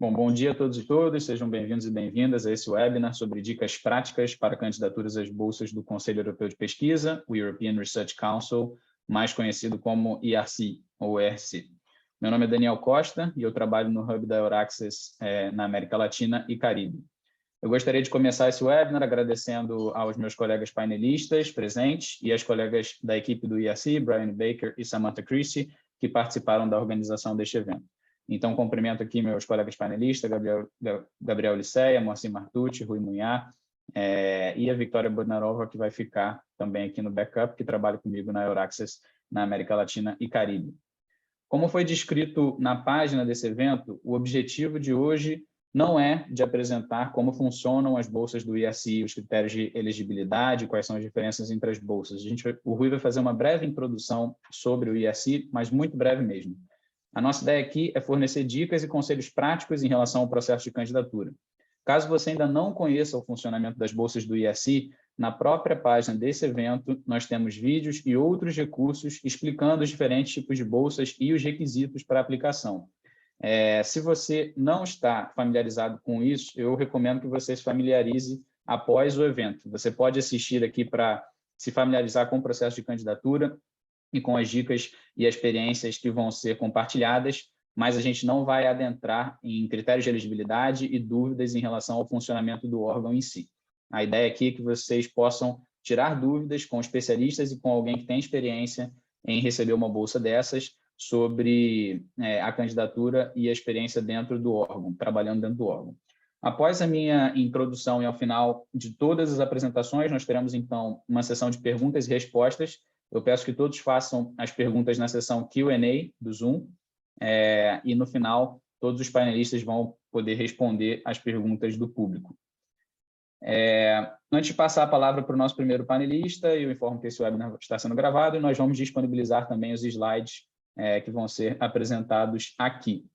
Bom, bom dia a todos e todas, sejam bem-vindos e bem-vindas a esse webinar sobre dicas práticas para candidaturas às bolsas do Conselho Europeu de Pesquisa, o European Research Council, mais conhecido como ERC, ou ERC. Meu nome é Daniel Costa e eu trabalho no Hub da Euraccess na América Latina e Caribe. Eu gostaria de começar esse webinar agradecendo aos meus colegas painelistas presentes e às colegas da equipe do ERC, Brian Baker e Samantha Christie, que participaram da organização deste evento. Então, cumprimento aqui meus colegas panelistas, Gabriel Liceia, Moacir Martucci, Rui Munhá, e a Victoria Bodnarova, que vai ficar também aqui no backup, que trabalha comigo na Euraccess, na América Latina e Caribe. Como foi descrito na página desse evento, o objetivo de hoje não é de apresentar como funcionam as bolsas do ERC, os critérios de elegibilidade, quais são as diferenças entre as bolsas. O Rui vai fazer uma breve introdução sobre o ERC, mas muito breve mesmo. A nossa ideia aqui é fornecer dicas e conselhos práticos em relação ao processo de candidatura. Caso você ainda não conheça o funcionamento das bolsas do ERC, na própria página desse evento, nós temos vídeos e outros recursos explicando os diferentes tipos de bolsas e os requisitos para aplicação. Se você não está familiarizado com isso, eu recomendo que você se familiarize após o evento. Você pode assistir aqui para se familiarizar com o processo de candidatura e com as dicas e experiências que vão ser compartilhadas, mas a gente não vai adentrar em critérios de elegibilidade e dúvidas em relação ao funcionamento do órgão em si. A ideia aqui é que vocês possam tirar dúvidas com especialistas e com alguém que tem experiência em receber uma bolsa dessas sobre a candidatura e a experiência dentro do órgão, trabalhando dentro do órgão. Após a minha introdução e ao final de todas as apresentações, nós teremos, então, uma sessão de perguntas e respostas. Eu peço que todos façam as perguntas na sessão Q&A do Zoom e, no final, todos os panelistas vão poder responder as perguntas do público. Antes de passar a palavra para o nosso primeiro panelista, eu informo que esse webinar está sendo gravado e nós vamos disponibilizar também os slides que vão ser apresentados aqui.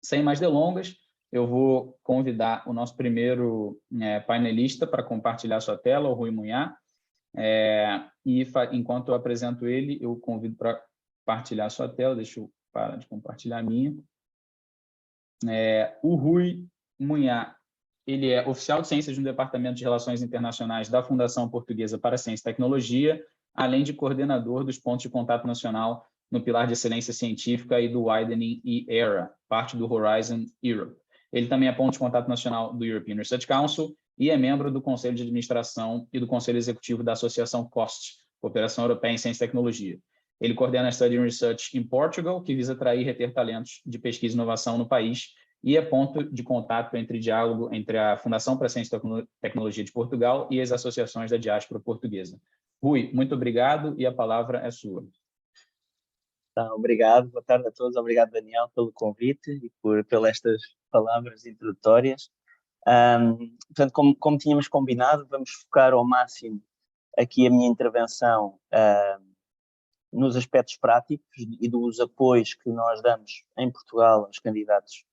Sem mais delongas, eu vou convidar o nosso primeiro painelista para compartilhar sua tela, o Rui Munhá. Enquanto eu apresento ele, eu convido para compartilhar sua tela. Deixa eu parar de compartilhar a minha. O Rui Munhá, ele é oficial de ciências no Departamento de Relações Internacionais da Fundação Portuguesa para Ciência e Tecnologia, além de coordenador dos pontos de contato nacional no Pilar de Excelência Científica e do Widening ERA, parte do Horizon Europe. Ele também é ponto de contato nacional do European Research Council e é membro do Conselho de Administração e do Conselho Executivo da Associação COST, Cooperação Europeia em Ciência e Tecnologia. Ele coordena a Study and Research em Portugal, que visa atrair e reter talentos de pesquisa e inovação no país, e é ponto de contato entre diálogo entre a Fundação para a Ciência e Tecnologia de Portugal e as associações da diáspora portuguesa. Rui, muito obrigado e a palavra é sua. Obrigado, boa tarde a todos. Obrigado, Daniel, pelo convite e pelas estas palavras introdutórias. Portanto, como tínhamos combinado, vamos focar ao máximo aqui a minha intervenção nos aspectos práticos e dos apoios que nós damos em Portugal aos candidatos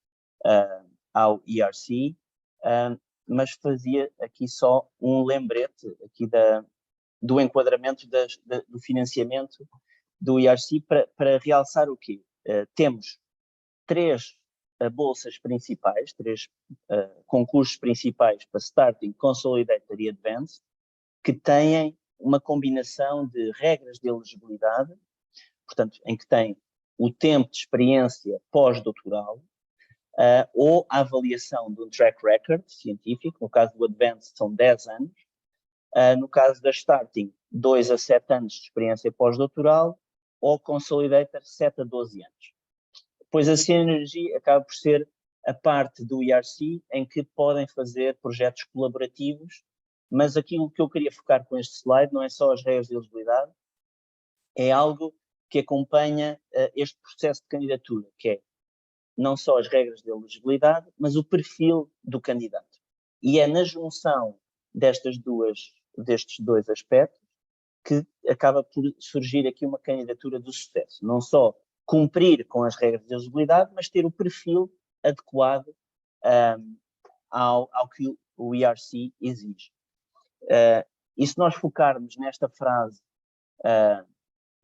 ao ERC, mas fazia aqui só um lembrete aqui do enquadramento do financiamento do ERC para realçar o quê? Temos três bolsas principais, três concursos principais para Starting, Consolidated e Advanced, que têm uma combinação de regras de elegibilidade, portanto, em que tem o tempo de experiência pós-doutoral ou a avaliação de um track record científico, no caso do Advanced são 10 anos, no caso da Starting, 2 a 7 anos de experiência pós-doutoral, ou Consolidator, 7 a 12 anos. Depois a Synergy acaba por ser a parte do ERC em que podem fazer projetos colaborativos, mas aquilo que eu queria focar com este slide não é só as regras de elegibilidade, é algo que acompanha este processo de candidatura, que é não só as regras de elegibilidade, mas o perfil do candidato. E é na junção destes dois aspectos que acaba por surgir aqui uma candidatura do sucesso. Não só cumprir com as regras de elegibilidade, mas ter o perfil adequado ao que o ERC exige. E se nós focarmos nesta frase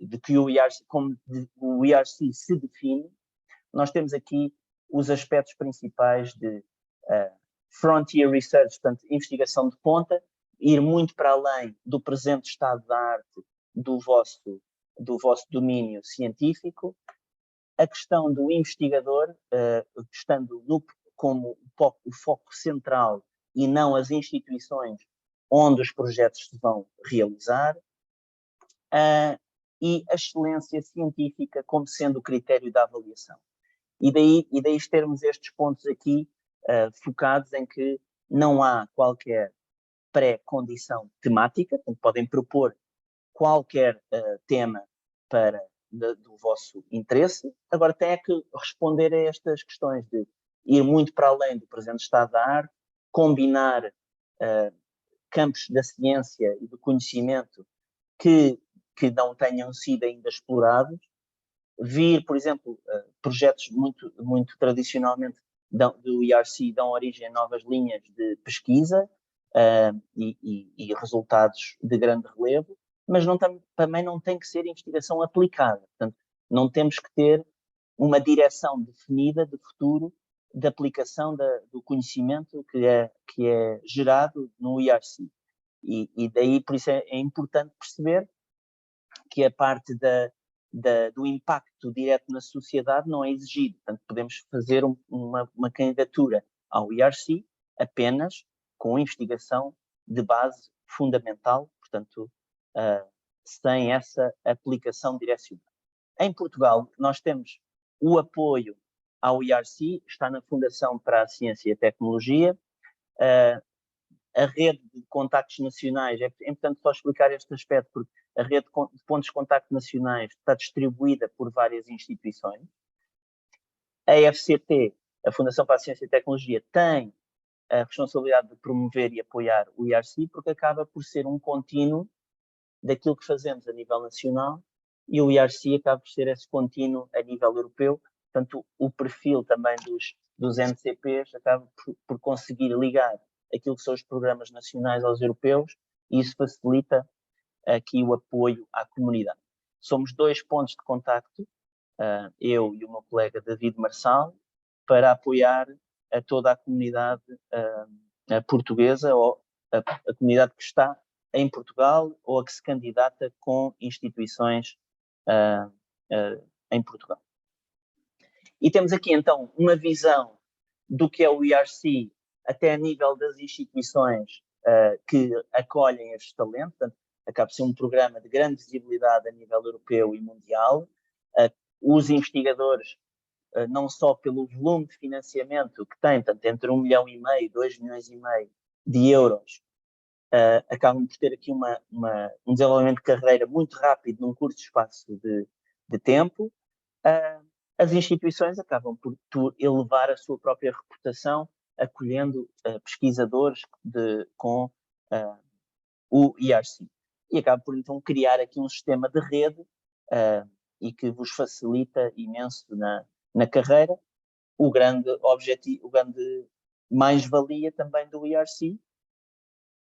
de que o ERC, como o ERC se define, nós temos aqui os aspectos principais de frontier research, portanto, investigação de ponta, ir muito para além do presente estado da arte do vosso domínio científico, a questão do investigador, estando como o foco central e não as instituições onde os projetos se vão realizar, e a excelência científica como sendo o critério da avaliação. E daí termos estes pontos aqui focados em que não há qualquer pré-condição temática, portanto, podem propor qualquer tema do vosso interesse, agora tem que responder a estas questões de ir muito para além do presente estado da arte, combinar campos da ciência e do conhecimento que não tenham sido ainda explorados, vir, por exemplo, projetos muito tradicionalmente do ERC dão origem a novas linhas de pesquisa e resultados de grande relevo, mas também não tem que ser investigação aplicada. Portanto, não temos que ter uma direção definida de futuro de aplicação do conhecimento que é gerado no ERC. E daí, por isso, é importante perceber que a parte do impacto direto na sociedade não é exigido. Portanto, podemos fazer uma candidatura ao ERC apenas com investigação de base fundamental, portanto, sem essa aplicação direcionada. Em Portugal, nós temos o apoio ao ERC, está na Fundação para a Ciência e a Tecnologia, a rede de contactos nacionais, é importante só explicar este aspecto, porque a rede de pontos de contacto nacionais está distribuída por várias instituições. A FCT, a Fundação para a Ciência e a Tecnologia, tem a responsabilidade de promover e apoiar o ERC, porque acaba por ser um contínuo daquilo que fazemos a nível nacional, e o ERC acaba por ser esse contínuo a nível europeu. Portanto, o perfil também dos NCPs acaba por conseguir ligar aquilo que são os programas nacionais aos europeus, e isso facilita aqui o apoio à comunidade. Somos 2 pontos de contacto, eu e o meu colega David Marçal, para apoiar a toda a comunidade portuguesa, ou a comunidade que está em Portugal ou a que se candidata com instituições em Portugal. E temos aqui, então, uma visão do que é o ERC até a nível das instituições que acolhem estes talentos. Portanto, acaba por ser um programa de grande visibilidade a nível europeu e mundial. Os investigadores, não só pelo volume de financiamento que têm, portanto, entre 1,5 milhão, 2,5 milhões de euros, acabam por ter aqui um desenvolvimento de carreira muito rápido num curto espaço de tempo. As instituições acabam por elevar a sua própria reputação, acolhendo pesquisadores com o ERC. E acaba por, então, criar aqui um sistema de rede e que vos facilita imenso na carreira. O grande objetivo, o grande mais-valia também do ERC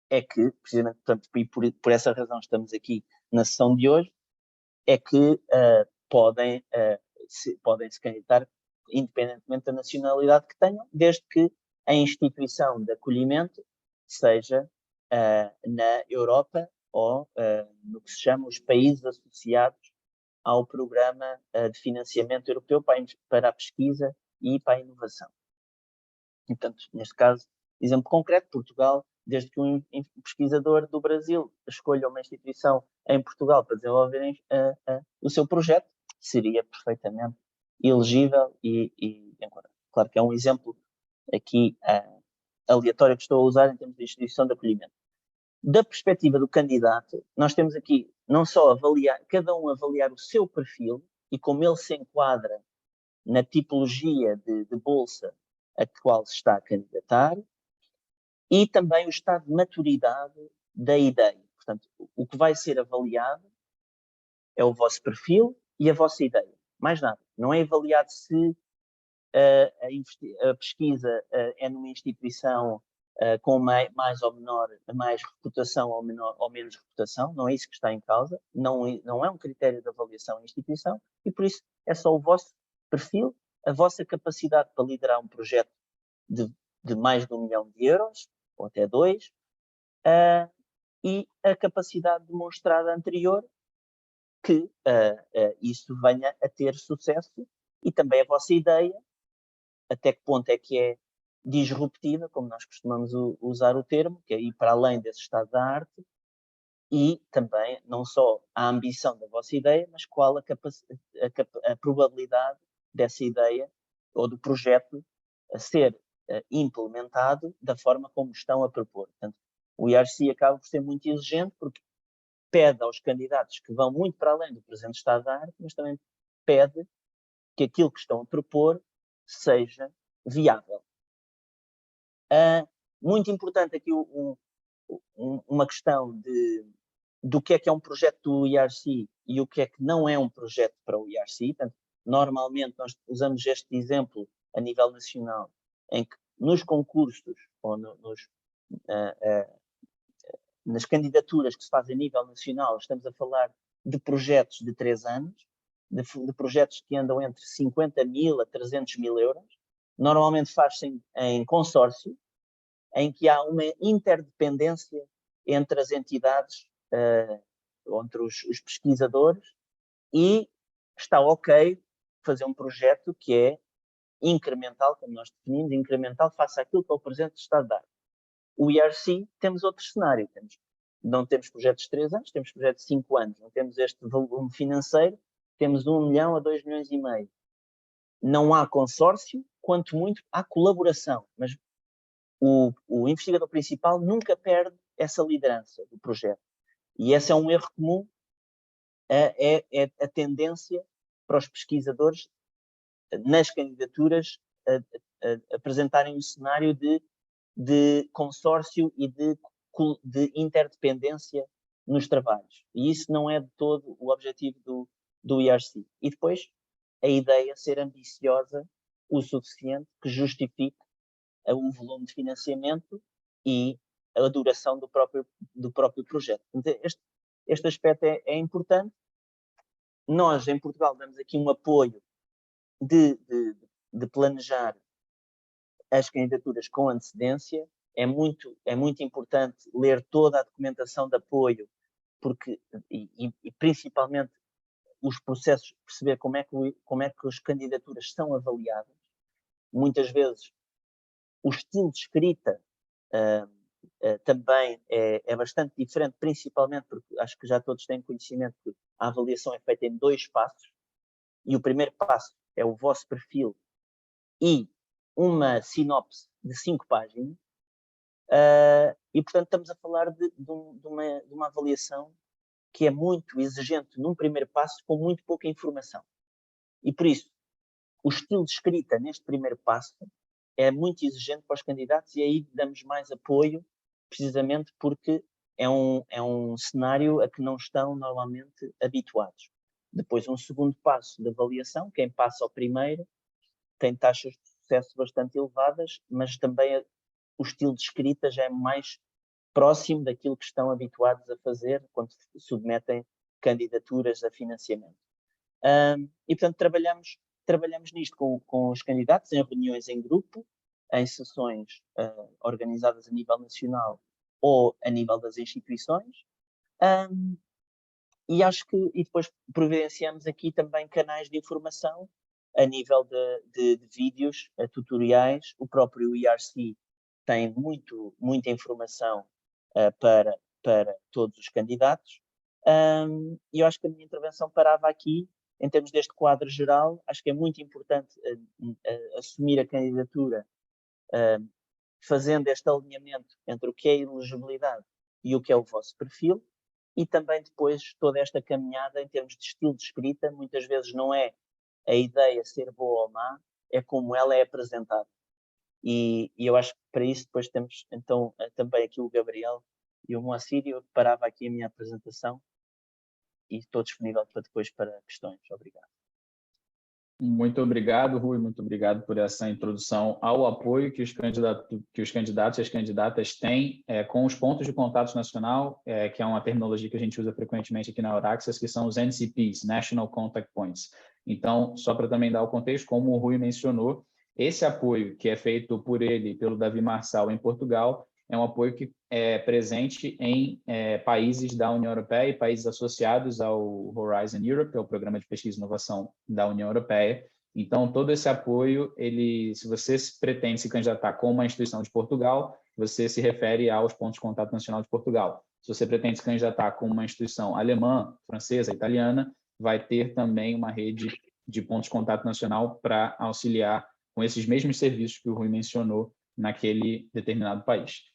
é que, precisamente, portanto, e por essa razão estamos aqui na sessão de hoje, é que podem se candidatar independentemente da nacionalidade que tenham, desde que a instituição de acolhimento seja na Europa ou no que se chama os países associados ao programa de financiamento europeu para a pesquisa e para a inovação. E, portanto, neste caso, exemplo concreto, Portugal, desde que um pesquisador do Brasil escolha uma instituição em Portugal para desenvolver o seu projeto, seria perfeitamente elegível e enquadrado. Claro que é um exemplo aqui aleatório que estou a usar em termos de instituição de acolhimento. Da perspectiva do candidato, nós temos aqui não só cada um avaliar o seu perfil e como ele se enquadra na tipologia de bolsa a qual se está a candidatar, e também o estado de maturidade da ideia. Portanto, o que vai ser avaliado é o vosso perfil e a vossa ideia. Mais nada. Não é avaliado se a pesquisa é numa instituição com mais ou menor, mais reputação ou menos reputação. Não é isso que está em causa. Não é um critério de avaliação a instituição, e por isso é só o vosso perfil a vossa capacidade para liderar um projeto de mais de 1 milhão de euros, ou até 2, e a capacidade demonstrada anterior que isso venha a ter sucesso, e também a vossa ideia, até que ponto é que é disruptiva, como nós costumamos usar o termo, que é ir para além desse estado da arte, e também não só a ambição da vossa ideia, mas qual a probabilidade dessa ideia ou do projeto a ser implementado da forma como estão a propor. Portanto, o IRC acaba por ser muito exigente porque pede aos candidatos que vão muito para além do presente estado da arte, mas também pede que aquilo que estão a propor seja viável. Muito importante aqui uma questão do que é um projeto do IRC e o que é que não é um projeto para o IRC. Portanto, normalmente nós usamos este exemplo a nível nacional, em que nos concursos ou nas candidaturas que se fazem a nível nacional, estamos a falar de projetos de 3 anos, de projetos que andam entre 50 mil a 300 mil euros. Normalmente faz-se em consórcio, em que há uma interdependência entre as entidades, entre os pesquisadores, e está ok fazer um projeto que é incremental, como nós definimos, incremental face àquilo que é o presente estado de arte. O IRC temos outro cenário, não temos projetos de 3 anos, temos projetos de 5 anos, não temos este volume financeiro, temos 1 milhão a 2 milhões e meio. Não há consórcio, quanto muito há colaboração, mas o investigador principal nunca perde essa liderança do projeto. E esse é um erro comum, é a tendência para os pesquisadores nas candidaturas a apresentarem um cenário de consórcio e de interdependência nos trabalhos. E isso não é de todo o objetivo do IRC. E depois, a ideia ser ambiciosa o suficiente que justifique o volume de financiamento e a duração do próprio projeto. Então, este aspecto é importante. Nós, em Portugal, damos aqui um apoio de planejar as candidaturas com antecedência. É muito importante ler toda a documentação de apoio, porque, e principalmente os processos, perceber como é que as candidaturas são avaliadas. Muitas vezes o estilo de escrita também é bastante diferente, principalmente porque acho que já todos têm conhecimento que a avaliação é feita em 2 passos, e o primeiro passo é o vosso perfil e uma sinopse de 5 páginas, e portanto estamos a falar de uma avaliação que é muito exigente num primeiro passo com muito pouca informação. E por isso, o estilo de escrita neste primeiro passo é muito exigente para os candidatos, e aí damos mais apoio, precisamente porque é um cenário a que não estão normalmente habituados. Depois, um segundo passo de avaliação, quem passa ao primeiro tem taxas de sucesso bastante elevadas, mas também o estilo de escrita já é mais próximo daquilo que estão habituados a fazer quando submetem candidaturas a financiamento. E, portanto, trabalhamos nisto com os candidatos em reuniões em grupo, em sessões organizadas a nível nacional ou a nível das instituições, e acho que depois providenciamos aqui também canais de informação a nível de vídeos, tutoriais. O próprio IRC tem muita informação para todos os candidatos, e eu acho que a minha intervenção parava aqui. Em termos deste quadro geral, acho que é muito importante assumir a candidatura fazendo este alinhamento entre o que é elegibilidade e o que é o vosso perfil, e também depois toda esta caminhada em termos de estilo de escrita. Muitas vezes não é a ideia ser boa ou má, é como ela é apresentada. E eu acho que para isso depois temos então também aqui o Gabriel e o Moacir. Eu parava aqui a minha apresentação e estou disponível para questões. Obrigado. Muito obrigado, Rui, muito obrigado por essa introdução ao apoio que os candidatos e as candidatas têm com os pontos de contato nacional, que é uma terminologia que a gente usa frequentemente aqui na Auraxas, que são os NCPs, National Contact Points. Então, só para também dar o contexto, como o Rui mencionou, esse apoio que é feito por ele e pelo Davi Marçal em Portugal é um apoio que é presente em países da União Europeia e países associados ao Horizon Europe, que é o Programa de Pesquisa e Inovação da União Europeia. Então, todo esse apoio, se você pretende se candidatar com uma instituição de Portugal, você se refere aos pontos de contato nacional de Portugal. Se você pretende se candidatar com uma instituição alemã, francesa, italiana, vai ter também uma rede de pontos de contato nacional para auxiliar com esses mesmos serviços que o Rui mencionou naquele determinado país.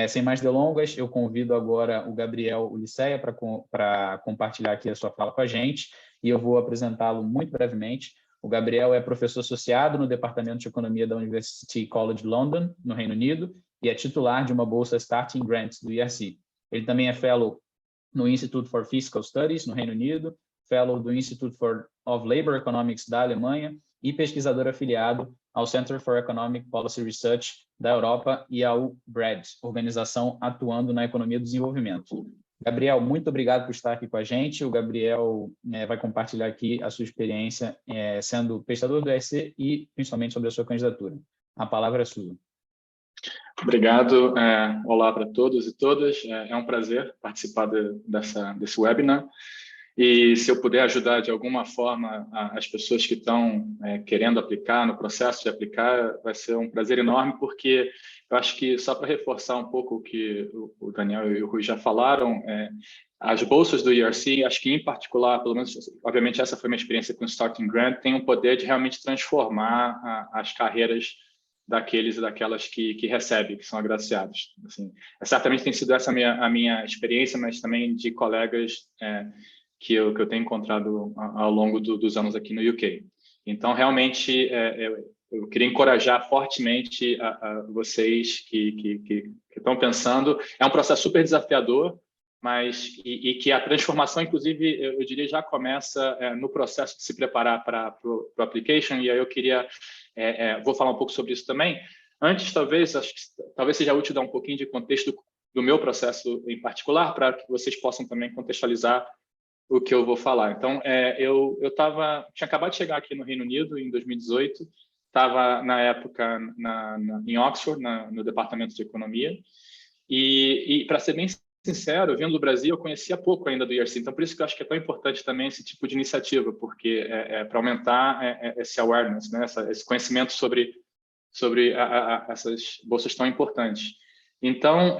Sem mais delongas, eu convido agora o Gabriel Ulisseia para compartilhar aqui a sua fala com a gente, e eu vou apresentá-lo muito brevemente. O Gabriel é professor associado no Departamento de Economia da University College London, no Reino Unido, e é titular de uma bolsa Starting Grant do IRC. Ele também é fellow no Institute for Fiscal Studies, no Reino Unido, fellow do Institute of Labor Economics da Alemanha e pesquisador afiliado ao Center for Economic Policy Research da Europa e ao BRED, organização atuando na economia do desenvolvimento. Gabriel, muito obrigado por estar aqui com a gente. O Gabriel vai compartilhar aqui a sua experiência sendo pesquisador do ERC e principalmente sobre a sua candidatura. A palavra é sua. Obrigado. Olá para todos e todas. É um prazer participar desse webinar. E se eu puder ajudar de alguma forma as pessoas que estão querendo aplicar, no processo de aplicar, vai ser um prazer enorme, porque eu acho que, só para reforçar um pouco o que o Daniel e o Rui já falaram, as bolsas do IRC, acho que em particular, pelo menos, obviamente essa foi minha experiência com o Starting Grant, tem o poder de realmente transformar as carreiras daqueles e daquelas que recebem, que são agraciados. Assim, certamente tem sido essa a minha experiência, mas também de colegas que eu tenho encontrado ao longo dos anos aqui no UK. Então, realmente, eu queria encorajar fortemente a vocês que estão pensando. É um processo super desafiador, mas que a transformação, inclusive, eu diria, já começa no processo de se preparar para o application, e aí eu queria, vou falar um pouco sobre isso também. Antes, acho que talvez seja útil dar um pouquinho de contexto do meu processo em particular, para que vocês possam também contextualizar o que eu vou falar. Então, eu tinha acabado de chegar aqui no Reino Unido em 2018, estava na época em Oxford, no departamento de economia, e para ser bem sincero, vindo do Brasil, eu conhecia pouco ainda do IRC, então por isso que eu acho que é tão importante também esse tipo de iniciativa, porque para aumentar esse awareness, né, esse conhecimento sobre essas bolsas tão importantes. Então,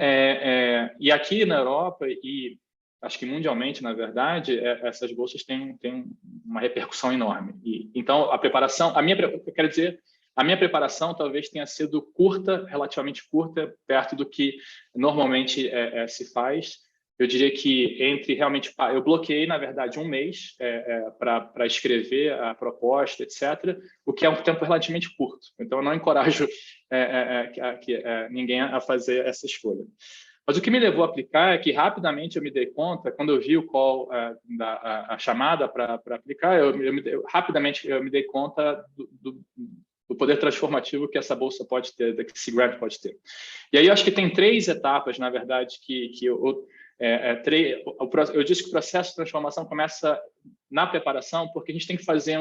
e aqui na Europa, e acho que mundialmente, na verdade, essas bolsas têm uma repercussão enorme. Então, a minha preparação talvez tenha sido relativamente curta, perto do que normalmente se faz. Eu diria que eu bloqueei, na verdade, um mês para escrever a proposta, etc., o que é um tempo relativamente curto. Então, eu não encorajo ninguém a fazer essa escolha. Mas o que me levou a aplicar é que rapidamente eu me dei conta, quando eu vi o call, a chamada para aplicar, rapidamente eu me dei conta do poder transformativo que essa bolsa pode ter, que esse grant pode ter. E aí eu acho que tem 3 etapas, na verdade, eu disse que o processo de transformação começa na preparação, porque a gente tem que fazer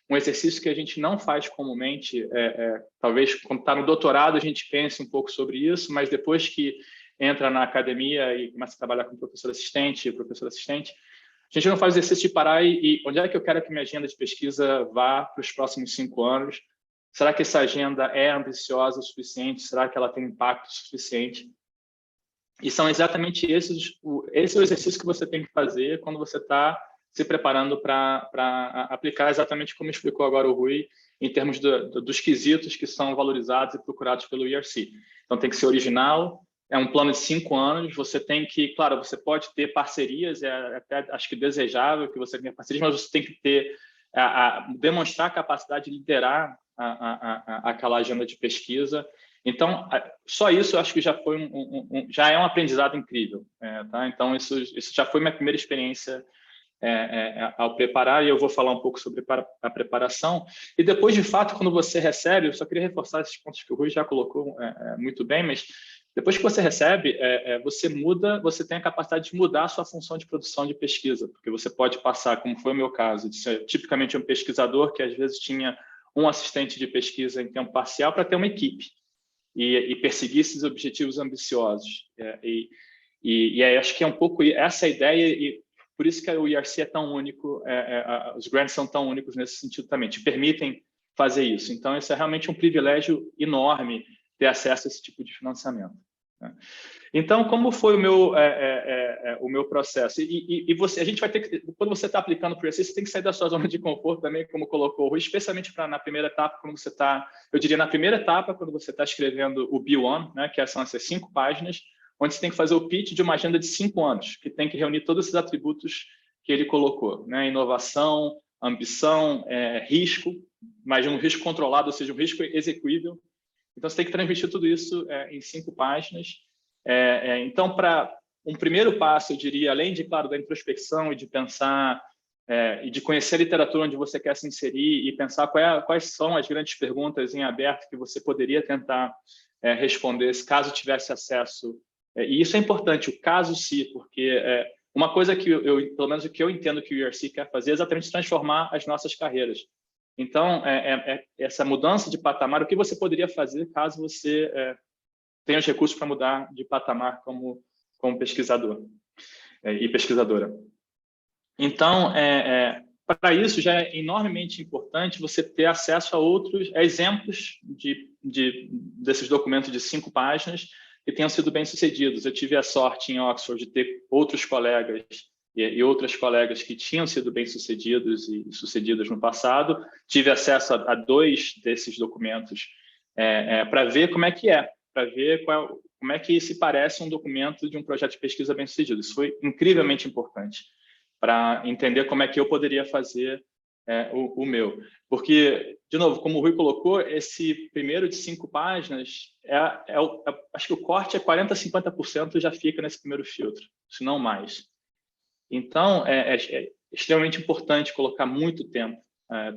um exercício que a gente não faz comumente. Talvez quando está no doutorado a gente pense um pouco sobre isso, mas depois que entra na academia e começa a trabalhar com professor assistente, a gente não faz o exercício de parar e onde é que eu quero que minha agenda de pesquisa vá para os próximos 5 anos? Será que essa agenda é ambiciosa o suficiente? Será que ela tem impacto suficiente? E são exatamente esse é o exercício que você tem que fazer quando você está se preparando para aplicar, exatamente como explicou agora o Rui, em termos dos quesitos que são valorizados e procurados pelo IRC. Então, tem que ser original, é um plano de 5 anos, você tem que, claro, você pode ter parcerias, até acho que desejável que você tenha parcerias, mas você tem que demonstrar a capacidade de liderar aquela agenda de pesquisa. Então, só isso eu acho que já foi já é um aprendizado incrível. Tá? Então, isso já foi minha primeira experiência ao preparar, e eu vou falar um pouco sobre a preparação. E depois, de fato, quando você recebe, eu só queria reforçar esses pontos que o Rui já colocou muito bem, mas Depois que você recebe, você tem a capacidade de mudar a sua função de produção de pesquisa, porque você pode passar, como foi o meu caso, de ser tipicamente um pesquisador que às vezes tinha um assistente de pesquisa em tempo parcial para ter uma equipe e perseguir esses objetivos ambiciosos. E aí acho que é um pouco essa ideia, e por isso que o ERC é tão único, os grants são tão únicos nesse sentido também, te permitem fazer isso. Então, isso é realmente um privilégio enorme ter acesso a esse tipo de financiamento. Então, como foi o meu processo? A gente vai ter que, quando você está aplicando para o ERC, você tem que sair da sua zona de conforto também, como colocou o Rui, especialmente na primeira etapa, quando você está, eu diria na primeira etapa, quando você está escrevendo o B1, né, que são essas 5 páginas, onde você tem que fazer o pitch de uma agenda de 5 anos, que tem que reunir todos esses atributos que ele colocou, né? Inovação, ambição, risco, mas um risco controlado, ou seja, um risco execuível. Então, você tem que transmitir tudo isso em 5 páginas. Então, para um primeiro passo, eu diria, além de, claro, da introspecção e de pensar e de conhecer a literatura onde você quer se inserir e pensar quais são as grandes perguntas em aberto que você poderia tentar responder, se caso tivesse acesso. E isso é importante, o caso se, porque uma coisa que pelo menos o que eu entendo que o ERC quer fazer é exatamente transformar as nossas carreiras. Então, essa mudança de patamar, o que você poderia fazer caso você tenha os recursos para mudar de patamar como pesquisador e pesquisadora. Então, para isso, já é enormemente importante você ter acesso a outros exemplos desses documentos de 5 páginas que tenham sido bem-sucedidos. Eu tive a sorte em Oxford de ter outros colegas e outras colegas que tinham sido bem-sucedidos e sucedidas no passado. Tive acesso a 2 desses documentos para ver como é que para ver como é que se parece um documento de um projeto de pesquisa bem-sucedido. Isso foi incrivelmente importante para entender como é que eu poderia fazer o meu. Porque, de novo, como o Rui colocou, esse primeiro de 5 páginas, acho que o corte 40% a 50% já fica nesse primeiro filtro, se não mais. Então, é extremamente importante colocar muito tempo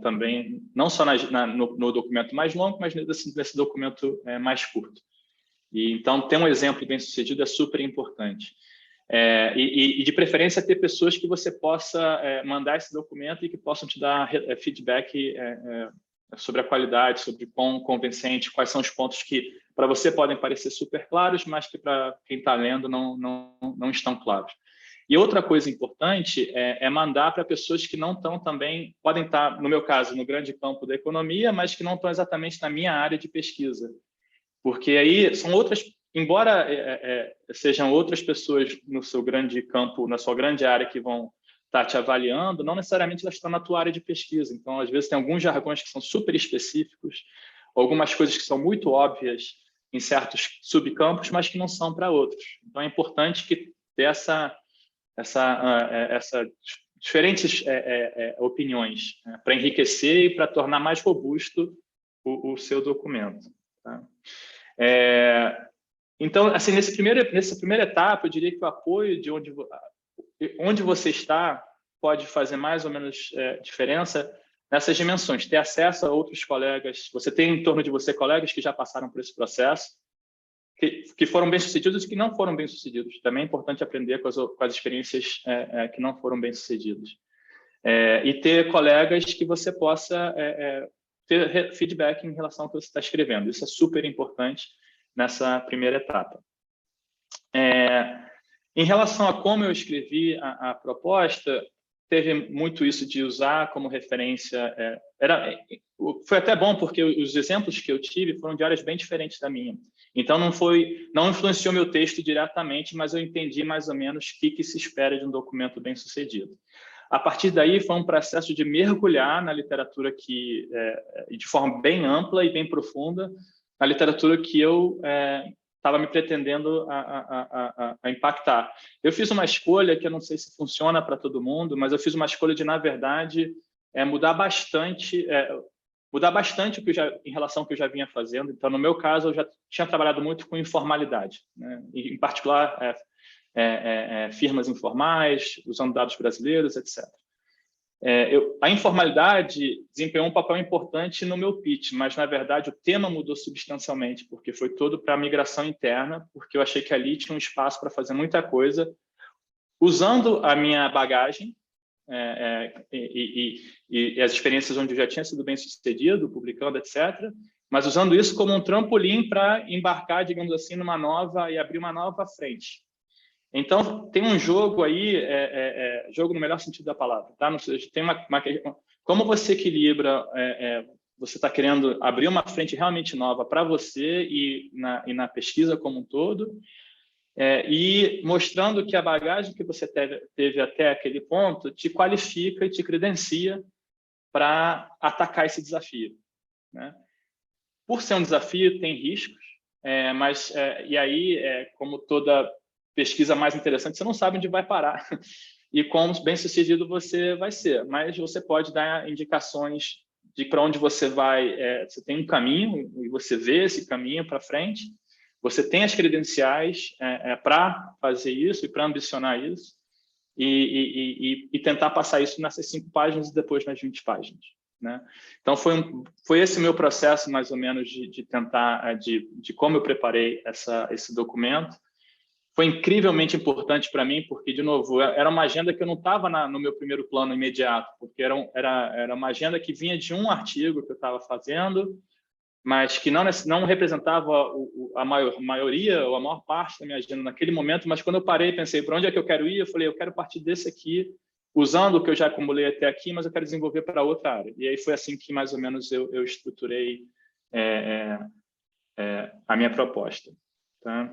também, não só no documento mais longo, mas nesse documento mais curto. Então, ter um exemplo bem-sucedido é super importante. E de preferência, ter pessoas que você possa mandar esse documento e que possam te dar feedback sobre a qualidade, sobre quão convincente, quais são os pontos que para você podem parecer super claros, mas que para quem está lendo não estão claros. E outra coisa importante é mandar para pessoas que não estão também, podem estar, no meu caso, no grande campo da economia, mas que não estão exatamente na minha área de pesquisa. Porque aí são outras, embora sejam outras pessoas no seu grande campo, na sua grande área que vão estar te avaliando, não necessariamente elas estão na tua área de pesquisa. Então, às vezes, tem alguns jargões que são super específicos, algumas coisas que são muito óbvias em certos subcampos, mas que não são para outros. Então, é importante que ter diferentes opiniões para enriquecer e para tornar mais robusto o seu documento. Tá? Então, assim, nessa primeira etapa, eu diria que o apoio de onde você está pode fazer mais ou menos diferença nessas dimensões. Ter acesso a outros colegas, você tem em torno de você colegas que já passaram por esse processo, que foram bem-sucedidos e que não foram bem-sucedidos. Também é importante aprender com as experiências que não foram bem-sucedidas. E ter colegas que você possa ter feedback em relação ao que você está escrevendo. Isso é super importante nessa primeira etapa. Em relação a como eu escrevi a proposta, teve muito isso de usar como referência. Foi até bom, porque os exemplos que eu tive foram de áreas bem diferentes da minha. Então, não influenciou meu texto diretamente, mas eu entendi mais ou menos o que se espera de um documento bem-sucedido. A partir daí, foi um processo de mergulhar na literatura de forma bem ampla e bem profunda, na literatura que eu estava me pretendendo a impactar. Eu fiz uma escolha que eu não sei se funciona para todo mundo, mas eu fiz uma escolha de, na verdade, mudar bastante em relação ao que eu já vinha fazendo. Então, no meu caso, eu já tinha trabalhado muito com informalidade, né? Em particular, firmas informais, usando dados brasileiros, etc. A informalidade desempenhou um papel importante no meu pitch, mas, na verdade, o tema mudou substancialmente, porque foi todo para a migração interna, porque eu achei que ali tinha um espaço para fazer muita coisa, usando a minha bagagem e as experiências onde eu já tinha sido bem-sucedido, publicando, etc., mas usando isso como um trampolim para embarcar, digamos assim, numa nova e abrir uma nova frente. Então, tem um jogo aí, jogo no melhor sentido da palavra, tá? Tem como você equilibra, você está querendo abrir uma frente realmente nova para você e na pesquisa como um todo, e mostrando que a bagagem que você teve até aquele ponto te qualifica e te credencia para atacar esse desafio, né? Por ser um desafio, tem riscos, mas e aí, como toda pesquisa mais interessante, você não sabe onde vai parar e quão bem-sucedido você vai ser, mas você pode dar indicações de para onde você vai. Você tem um caminho e você vê esse caminho para frente, você tem as credenciais para fazer isso e para ambicionar isso e tentar passar isso nessas 5 páginas e depois nas 20 páginas. Né? Então, foi esse meu processo, mais ou menos, de tentar, de como eu preparei esse documento. Foi incrivelmente importante para mim, porque, de novo, era uma agenda que eu não estava no meu primeiro plano imediato, porque era uma agenda que vinha de um artigo que eu estava fazendo, mas que não representava a maioria ou a maior parte da minha agenda naquele momento, mas quando eu parei e pensei, para onde é que eu quero ir? Eu falei, eu quero partir desse aqui, usando o que eu já acumulei até aqui, mas eu quero desenvolver para outra área. E aí foi assim que, mais ou menos, eu estruturei a minha proposta. Tá?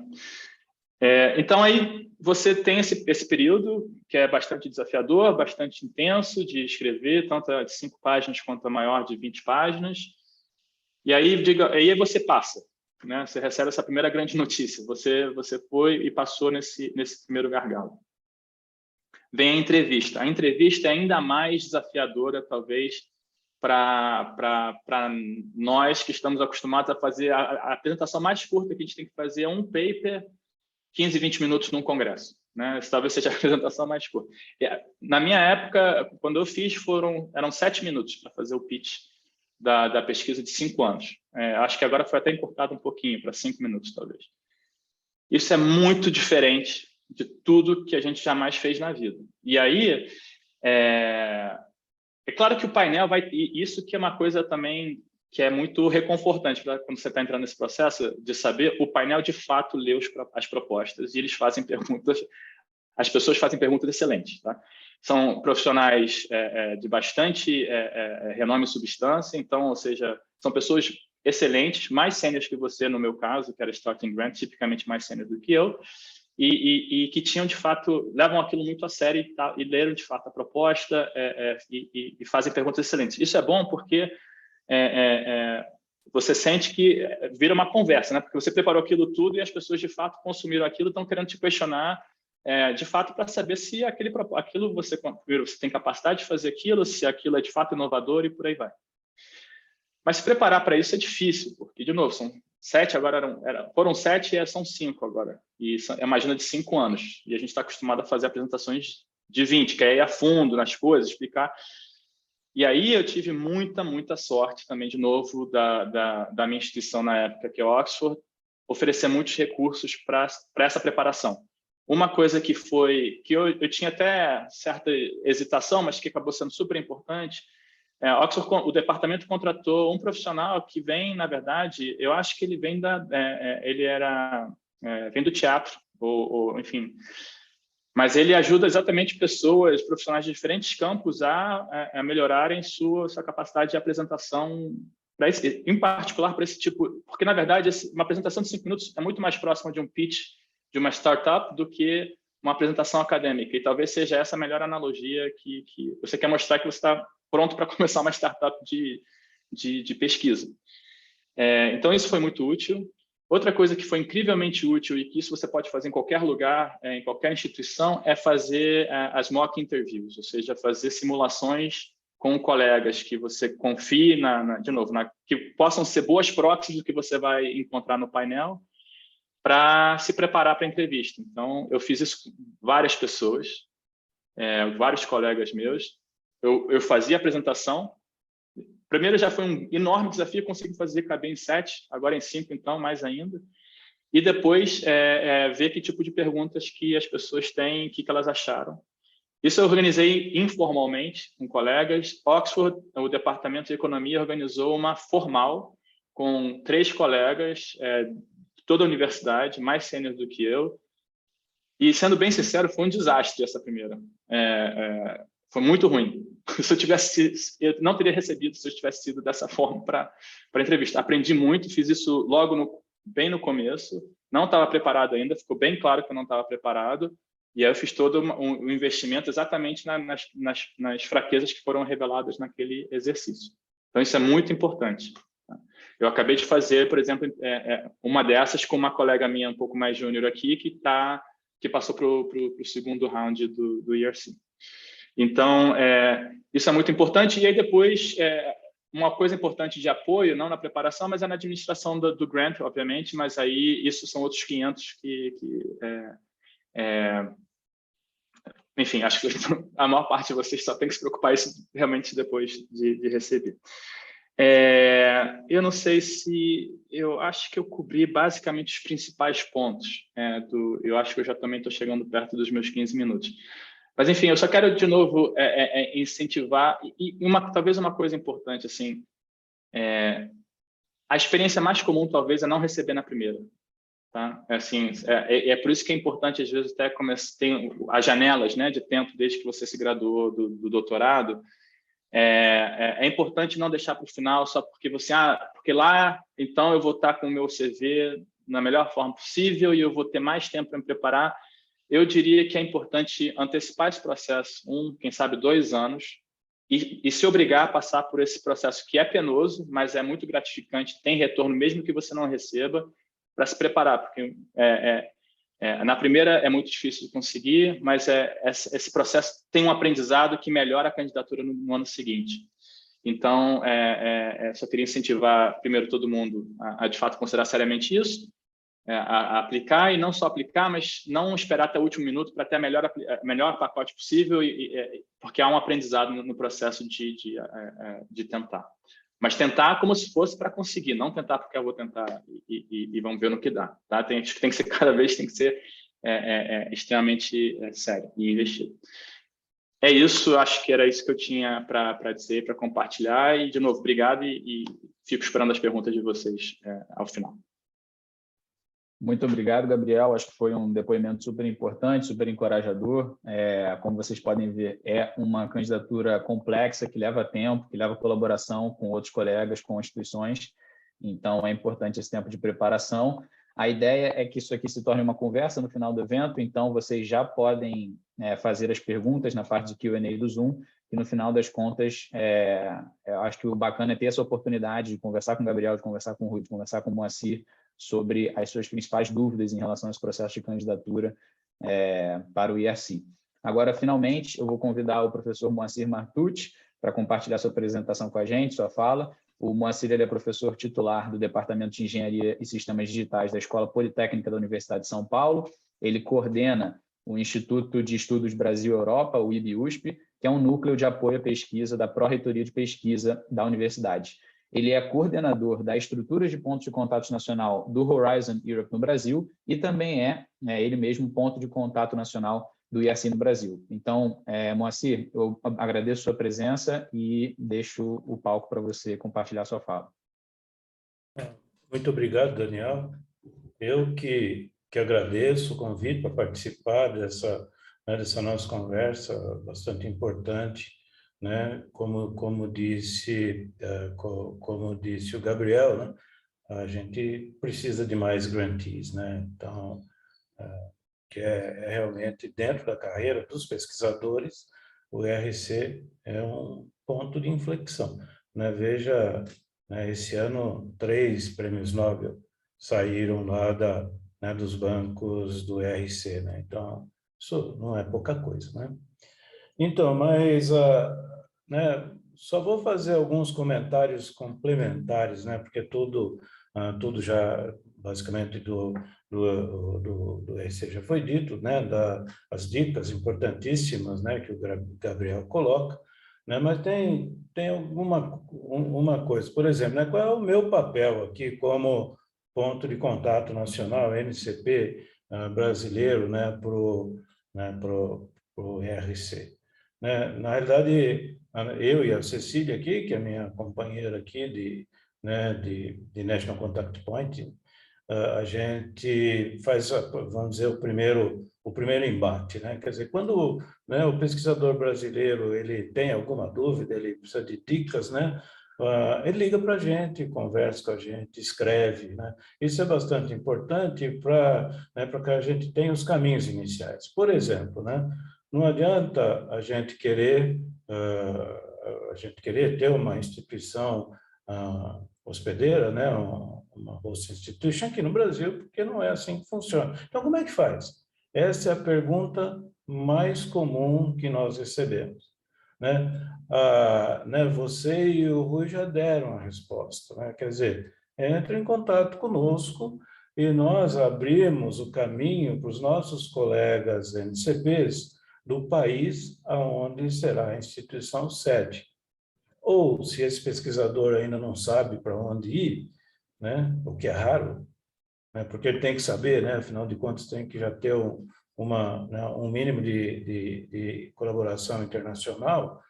Então, aí você tem esse período que é bastante desafiador, bastante intenso de escrever, tanto a de 5 páginas quanto a maior de 20 páginas. E aí você passa, né? Você recebe essa primeira grande notícia. Você foi e passou nesse primeiro gargalo. Vem a entrevista. A entrevista é ainda mais desafiadora, talvez, para nós que estamos acostumados a fazer a apresentação mais curta que a gente tem que fazer é um paper, 15, 20 minutos num congresso, né? Isso talvez seja a apresentação mais curta. Na minha época, quando eu fiz, eram 7 minutos para fazer o pitch da pesquisa de 5 anos. Acho que agora foi até encurtado um pouquinho, para 5 minutos, talvez. Isso é muito diferente de tudo que a gente jamais fez na vida. E aí, é claro que o painel isso que é uma coisa também que é muito reconfortante quando você está entrando nesse processo de saber, o painel de fato lê as propostas e eles fazem perguntas, as pessoas fazem perguntas excelentes, tá? São profissionais de bastante renome e substância, então, ou seja, são pessoas excelentes, mais sêniores que você, no meu caso, que era starting grant, tipicamente mais sênior do que eu, e que tinham, de fato, levam aquilo muito a sério e leram, de fato, a proposta e fazem perguntas excelentes. Isso é bom porque você sente que vira uma conversa, né? Porque você preparou aquilo tudo e as pessoas, de fato, consumiram aquilo, estão querendo te questionar, de fato, para saber se aquilo você tem capacidade de fazer aquilo, se aquilo é, de fato, inovador e por aí vai. Mas se preparar para isso é difícil, porque, de novo, são 7, agora foram 7 e são 5 agora. E é uma agenda de 5 anos. E a gente está acostumado a fazer apresentações de 20, que é ir a fundo nas coisas, explicar. E aí eu tive muita sorte também, de novo, da minha instituição na época, que é Oxford, oferecer muitos recursos para essa preparação. Uma coisa que eu tinha até certa hesitação, mas que acabou sendo super importante, Oxford, o departamento contratou um profissional que vem, na verdade, eu acho que ele vem vem do teatro, ou enfim, mas ele ajuda exatamente profissionais de diferentes campos a melhorarem sua capacidade de apresentação, em particular para esse tipo, porque na verdade uma apresentação de 5 minutos é muito mais próxima de um pitch de uma startup do que uma apresentação acadêmica, e talvez seja essa a melhor analogia que você quer mostrar que você está pronto para começar uma startup de pesquisa. Então, isso foi muito útil. Outra coisa que foi incrivelmente útil e que isso você pode fazer em qualquer lugar, em qualquer instituição, é fazer as mock interviews, ou seja, fazer simulações com colegas que você confie, que possam ser boas proxies do que você vai encontrar no painel, para se preparar para a entrevista. Então, eu fiz isso com várias pessoas, vários colegas meus, eu fazia a apresentação. Primeiro já foi um enorme desafio, consegui fazer caber em 7, agora em 5, então, mais ainda. E depois ver que tipo de perguntas que as pessoas têm, o que elas acharam. Isso eu organizei informalmente com colegas. Oxford, o Departamento de Economia, organizou uma formal com 3 colegas de toda a universidade, mais sênior do que eu. E, sendo bem sincero, foi um desastre essa primeira. Foi muito ruim. Eu não teria recebido se eu tivesse sido dessa forma para a entrevista. Aprendi muito, fiz isso logo bem no começo. Não estava preparado ainda, ficou bem claro que eu não estava preparado. E aí eu fiz todo um investimento exatamente nas fraquezas que foram reveladas naquele exercício. Então, isso é muito importante. Eu acabei de fazer, por exemplo, uma dessas com uma colega minha um pouco mais júnior aqui, que passou para o segundo round do ERC. Então, isso é muito importante. E aí depois, uma coisa importante de apoio, não na preparação, mas na administração do grant, obviamente, mas aí isso são outros 500 enfim, acho que a maior parte de vocês só tem que se preocupar isso realmente depois de receber. Eu não sei se... Eu acho que eu cobri basicamente os principais pontos. Eu acho que eu já também estou chegando perto dos meus 15 minutos. Mas, enfim, eu só quero, de novo, incentivar... E talvez uma coisa importante, assim, a experiência mais comum, talvez, é não receber na primeira. Tá? Assim, por isso que é importante, às vezes, até tem as janelas, né, de tempo desde que você se graduou do doutorado. É importante não deixar para o final só porque porque lá, então, eu vou estar com o meu CV na melhor forma possível e eu vou ter mais tempo para me preparar. Eu diria que é importante antecipar esse processo, quem sabe 2 anos, e se obrigar a passar por esse processo que é penoso, mas é muito gratificante, tem retorno mesmo que você não receba, para se preparar, porque na primeira é muito difícil de conseguir, mas esse processo tem um aprendizado que melhora a candidatura no ano seguinte. Então, só queria incentivar, primeiro, todo mundo a de fato, considerar seriamente isso, a aplicar, e não só aplicar, mas não esperar até o último minuto para ter a melhor pacote possível, porque há um aprendizado no processo de tentar. Mas tentar como se fosse para conseguir, não tentar porque eu vou tentar e vamos ver no que dá. Tá? Acho que tem que ser cada vez, tem que ser extremamente sério e investido. É isso, acho que era isso que eu tinha para dizer, para compartilhar. E, de novo, obrigado e fico esperando as perguntas de vocês ao final. Muito obrigado, Gabriel. Acho que foi um depoimento super importante, super encorajador. Como vocês podem ver, é uma candidatura complexa, que leva tempo, que leva colaboração com outros colegas, com instituições. Então, é importante esse tempo de preparação. A ideia é que isso aqui se torne uma conversa no final do evento, então vocês já podem fazer as perguntas na parte de Q&A do Zoom, e no final das contas, eu acho que o bacana é ter essa oportunidade de conversar com o Gabriel, de conversar com o Rui, de conversar com o Moacir, sobre as suas principais dúvidas em relação a esse processo de candidatura para o IRC. Agora, finalmente, eu vou convidar o professor Moacir Martucci para compartilhar sua apresentação com a gente, sua fala. O Moacir é professor titular do Departamento de Engenharia e Sistemas Digitais da Escola Politécnica da Universidade de São Paulo. Ele coordena o Instituto de Estudos Brasil-Europa, o IBUSP, que é um núcleo de apoio à pesquisa da Pró-Reitoria de Pesquisa da Universidade. Ele é coordenador da estrutura de pontos de contato nacional do Horizon Europe no Brasil e também ele mesmo ponto de contato nacional do IRC no Brasil. Então, Moacir, eu agradeço a sua presença e deixo o palco para você compartilhar a sua fala. Muito obrigado, Daniel. Eu que agradeço o convite para participar dessa nossa conversa bastante importante, né? Como disse o Gabriel, né? A gente precisa de mais grantees, né? Então, que é realmente dentro da carreira dos pesquisadores, o IRC é um ponto de inflexão, né? Veja, né, esse ano 3 prêmios Nobel saíram lá dos bancos do IRC, né? Então, isso não é pouca coisa, né? Então, mas né, só vou fazer alguns comentários complementares, né? Porque tudo já basicamente do IRC já foi dito, né? As dicas importantíssimas, né? Que o Gabriel coloca. né? Mas tem uma coisa, por exemplo, né? Qual é o meu papel aqui como ponto de contato nacional, NCP brasileiro, né, para o ERC? Né? Na realidade, eu e a Cecília aqui, que é minha companheira aqui de National Contact Point, a gente faz, vamos dizer, o primeiro embate, né? Quer dizer, quando, né, o pesquisador brasileiro ele tem alguma dúvida, ele precisa de dicas, né? Ele liga para a gente, conversa com a gente, escreve, né? Isso é bastante importante para, né, para que a gente tenha os caminhos iniciais. Por exemplo, né? Não adianta a gente querer ter uma instituição hospedeira, né, uma host institution aqui no Brasil, porque não é assim que funciona. Então, como é que faz? Essa é a pergunta mais comum que nós recebemos, né? Você e o Rui já deram a resposta, né? Quer dizer, entre em contato conosco e nós abrimos o caminho para os nossos colegas NCPs do país aonde será a instituição sede. Ou, se esse pesquisador ainda não sabe para onde ir, né, o que é raro, né, porque ele tem que saber, né, afinal de contas, tem que já ter um mínimo de colaboração internacional,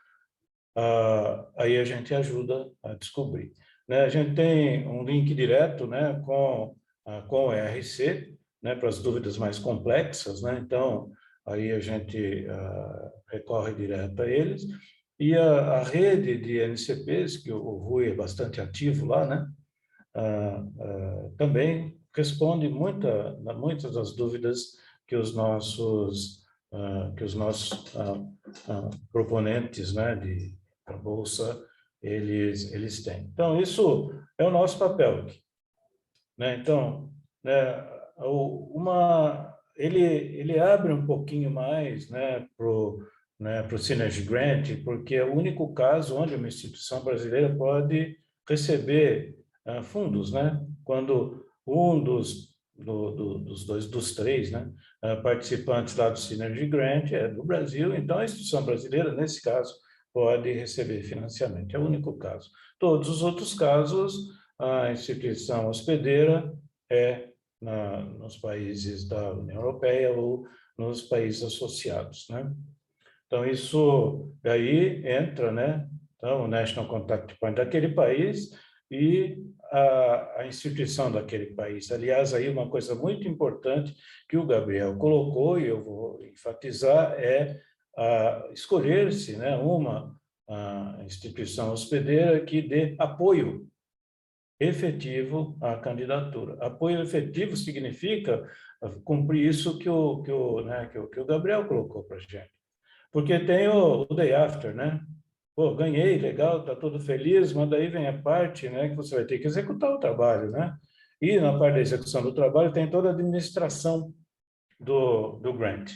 aí a gente ajuda a descobrir. Né, a gente tem um link direto, né, com o ERC, né, para as dúvidas mais complexas, né, então, aí a gente recorre direto a eles. E a rede de NCPs, que o Rui é bastante ativo lá, né? Também responde muitas das dúvidas que os nossos proponentes, né, da Bolsa, eles têm. Então, isso é o nosso papel aqui, né? Então, né, ele abre um pouquinho mais, né, para o Synergy Grant, porque é o único caso onde uma instituição brasileira pode receber fundos, né? Quando um dos três, né, participantes lá do Synergy Grant é do Brasil, então a instituição brasileira, nesse caso, pode receber financiamento. É o único caso. Todos os outros casos, a instituição hospedeira é nos países da União Europeia ou nos países associados, né? Então, isso daí entra, né? Então, o National Contact Point daquele país e a instituição daquele país. Aliás, aí uma coisa muito importante que o Gabriel colocou, e eu vou enfatizar, é escolher-se, né, uma instituição hospedeira que dê apoio efetivo à candidatura. Apoio efetivo significa cumprir isso que o Gabriel colocou para a gente. Porque tem o day after, né? Pô, ganhei, legal, tá todo feliz, mas daí vem a parte, né, que você vai ter que executar o trabalho, né? E na parte da execução do trabalho tem toda a administração do grant.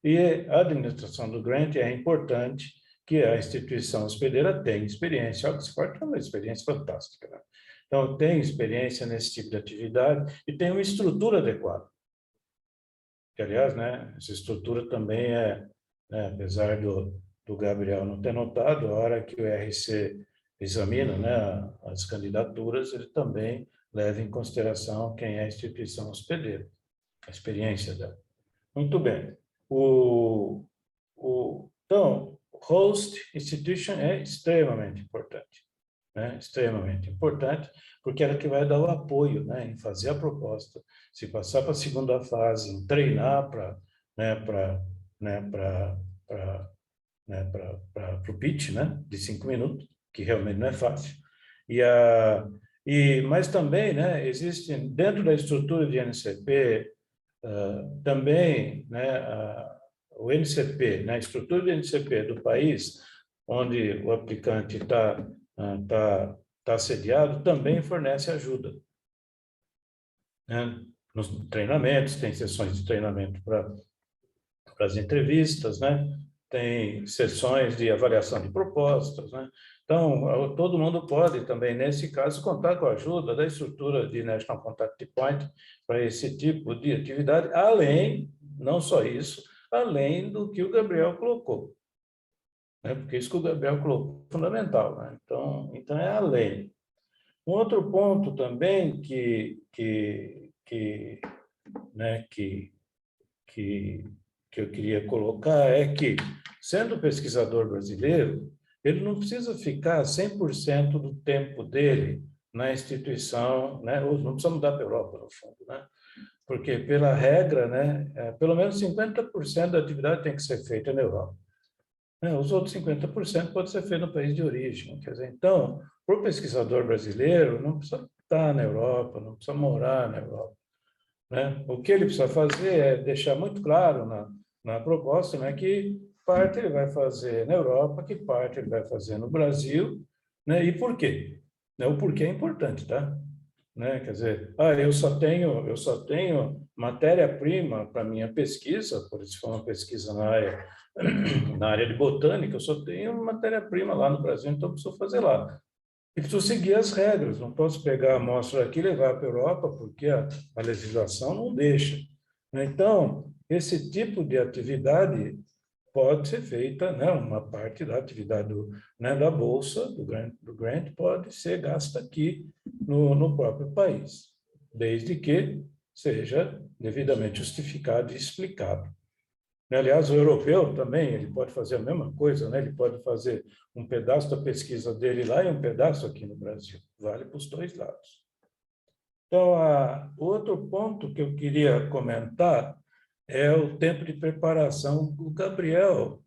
E a administração do grant é importante que a instituição hospedeira tenha experiência. A Oxford é uma experiência fantástica, né? Então, tem experiência nesse tipo de atividade e tem uma estrutura adequada. Que, aliás, né, essa estrutura também né, apesar do Gabriel não ter notado, a hora que o RC examina, né, as candidaturas, ele também leva em consideração quem é a instituição hospedeira, a experiência dela. Muito bem. Então, host institution é extremamente importante, né? Extremamente importante, porque ela que vai dar o apoio, né, em fazer a proposta, se passar para a segunda fase, em treinar para o pitch, né, de 5 minutos, que realmente não é fácil. Mas também, né, existe dentro da estrutura de NCP também, né, o NCP, né, a estrutura de NCP do país onde o aplicante está sediado, também fornece ajuda, né? Nos treinamentos, tem sessões de treinamento para as entrevistas, né? Tem sessões de avaliação de propostas, né? Então, todo mundo pode também, nesse caso, contar com a ajuda da estrutura de National Contact Point para esse tipo de atividade, além, não só isso, além do que o Gabriel colocou. né? Porque isso que o Gabriel colocou é fundamental, né? Então é a lei. Um outro ponto também né, que eu queria colocar é que, sendo pesquisador brasileiro, ele não precisa ficar 100% do tempo dele na instituição, né? Ou não precisa mudar para a Europa, no fundo, né? Porque, pela regra, né, pelo menos 50% da atividade tem que ser feita na Europa. Os outros 50% pode ser feito no país de origem. Quer dizer, então, para o pesquisador brasileiro, não precisa estar na Europa, não precisa morar na Europa, né? O que ele precisa fazer é deixar muito claro na proposta, né, que parte ele vai fazer na Europa, que parte ele vai fazer no Brasil, né, e por quê? Né, o porquê é importante, tá? Né? Quer dizer, eu só tenho matéria-prima para minha pesquisa, por isso foi uma pesquisa na área de botânica, eu só tenho matéria-prima lá no Brasil, então eu preciso fazer lá. E preciso seguir as regras, não posso pegar a amostra aqui e levar para a Europa, porque a legislação não deixa. Então, esse tipo de atividade pode ser feita, né, uma parte da atividade né, da bolsa, do grant, pode ser gasta aqui no próprio país, desde que seja devidamente justificado e explicado. Aliás, o europeu também, ele pode fazer a mesma coisa, né? Ele pode fazer um pedaço da pesquisa dele lá e um pedaço aqui no Brasil. Vale para os dois lados. Então, outro ponto que eu queria comentar é o tempo de preparação. O Gabriel,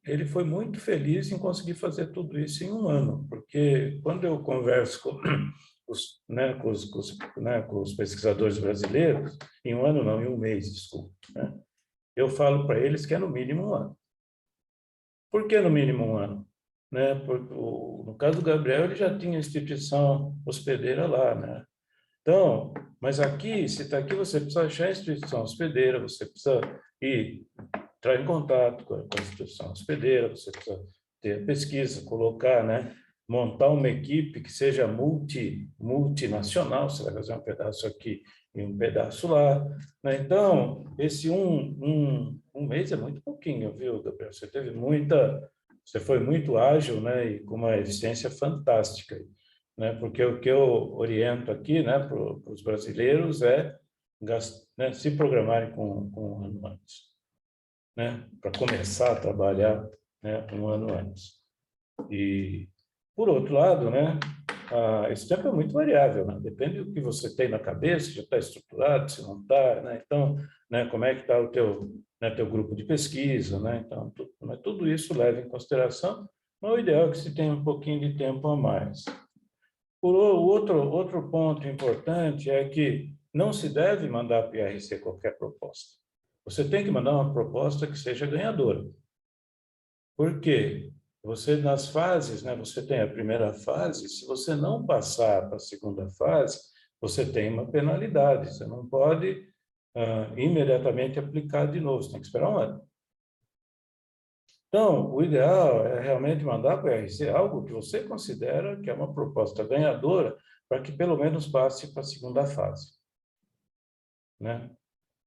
ele foi muito feliz em conseguir fazer tudo isso em um ano, porque quando eu converso com os pesquisadores brasileiros, em um ano não, em um mês, desculpa, né? Eu falo para eles que é no mínimo um ano. Por que no mínimo um ano? Né? Porque, no caso do Gabriel, ele já tinha instituição hospedeira lá, né? Então, mas aqui, se está aqui, você precisa achar a instituição hospedeira, você precisa entrar em contato com a instituição hospedeira, você precisa ter pesquisa, colocar, né? Montar uma equipe que seja multinacional, você vai fazer um pedaço aqui e um pedaço lá, né? Então, esse um mês é muito pouquinho, viu, Gabriel? Você foi muito ágil, né? E com uma eficiência fantástica, né? Porque o que eu oriento aqui, né, para os brasileiros é né, se programarem com um ano antes, né? Para começar a trabalhar, né, um ano antes. E, por outro lado, né, esse tempo é muito variável, né? Depende do que você tem na cabeça, se já está estruturado, se não está, né? Então, né, como é que está o teu grupo de pesquisa, né? Então, tudo isso leva em consideração, mas o ideal é que se tenha um pouquinho de tempo a mais. Outro ponto importante é que não se deve mandar para o IRC qualquer proposta. Você tem que mandar uma proposta que seja ganhadora. Por quê? Você, nas fases, né, você tem a primeira fase, se você não passar para a segunda fase, você tem uma penalidade, você não pode imediatamente aplicar de novo, você tem que esperar um ano. Então, o ideal é realmente mandar para o IRC algo que você considera que é uma proposta ganhadora, para que pelo menos passe para a segunda fase, né?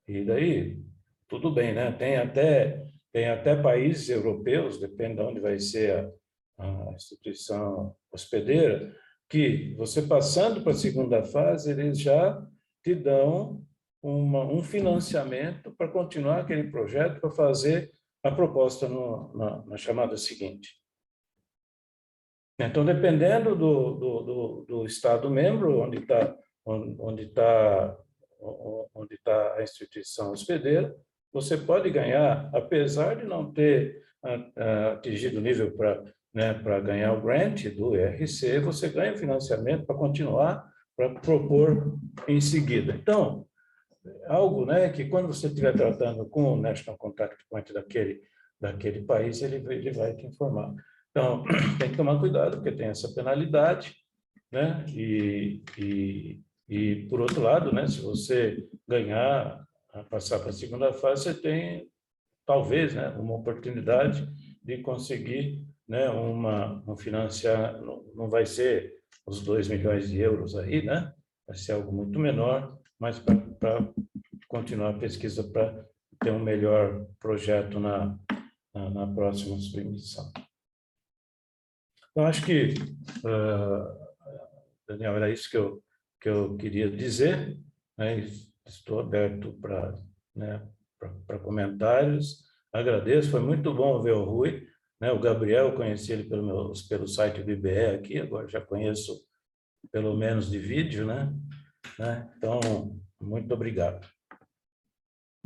E daí, tudo bem, né? Tem até países europeus, depende de onde vai ser a instituição hospedeira, que você passando para a segunda fase, eles já te dão um financiamento para continuar aquele projeto, para fazer a proposta na chamada seguinte. Então, dependendo do Estado membro, onde está a instituição hospedeira, você pode ganhar, apesar de não ter atingido o nível para ganhar o grant do IRC, você ganha financiamento para continuar, para propor em seguida. Então, algo, né, que quando você estiver tratando com o National Contact Point daquele país, ele vai te informar. Então, tem que tomar cuidado, porque tem essa penalidade, né? E por outro lado, né, se você ganhar, passar para a segunda fase, você tem, talvez, né, uma oportunidade de conseguir, né, financiar, não vai ser os 2 milhões de euros aí, né? Vai ser algo muito menor, mas para continuar a pesquisa, para ter um melhor projeto na próxima submissão. Então, acho que, Daniel, era isso que eu queria dizer, né? Estou aberto para, né, para comentários. Agradeço, foi muito bom ver o Rui, né? O Gabriel, eu conheci ele pelo site do IBE aqui, agora já conheço pelo menos de vídeo, né? Então, muito obrigado.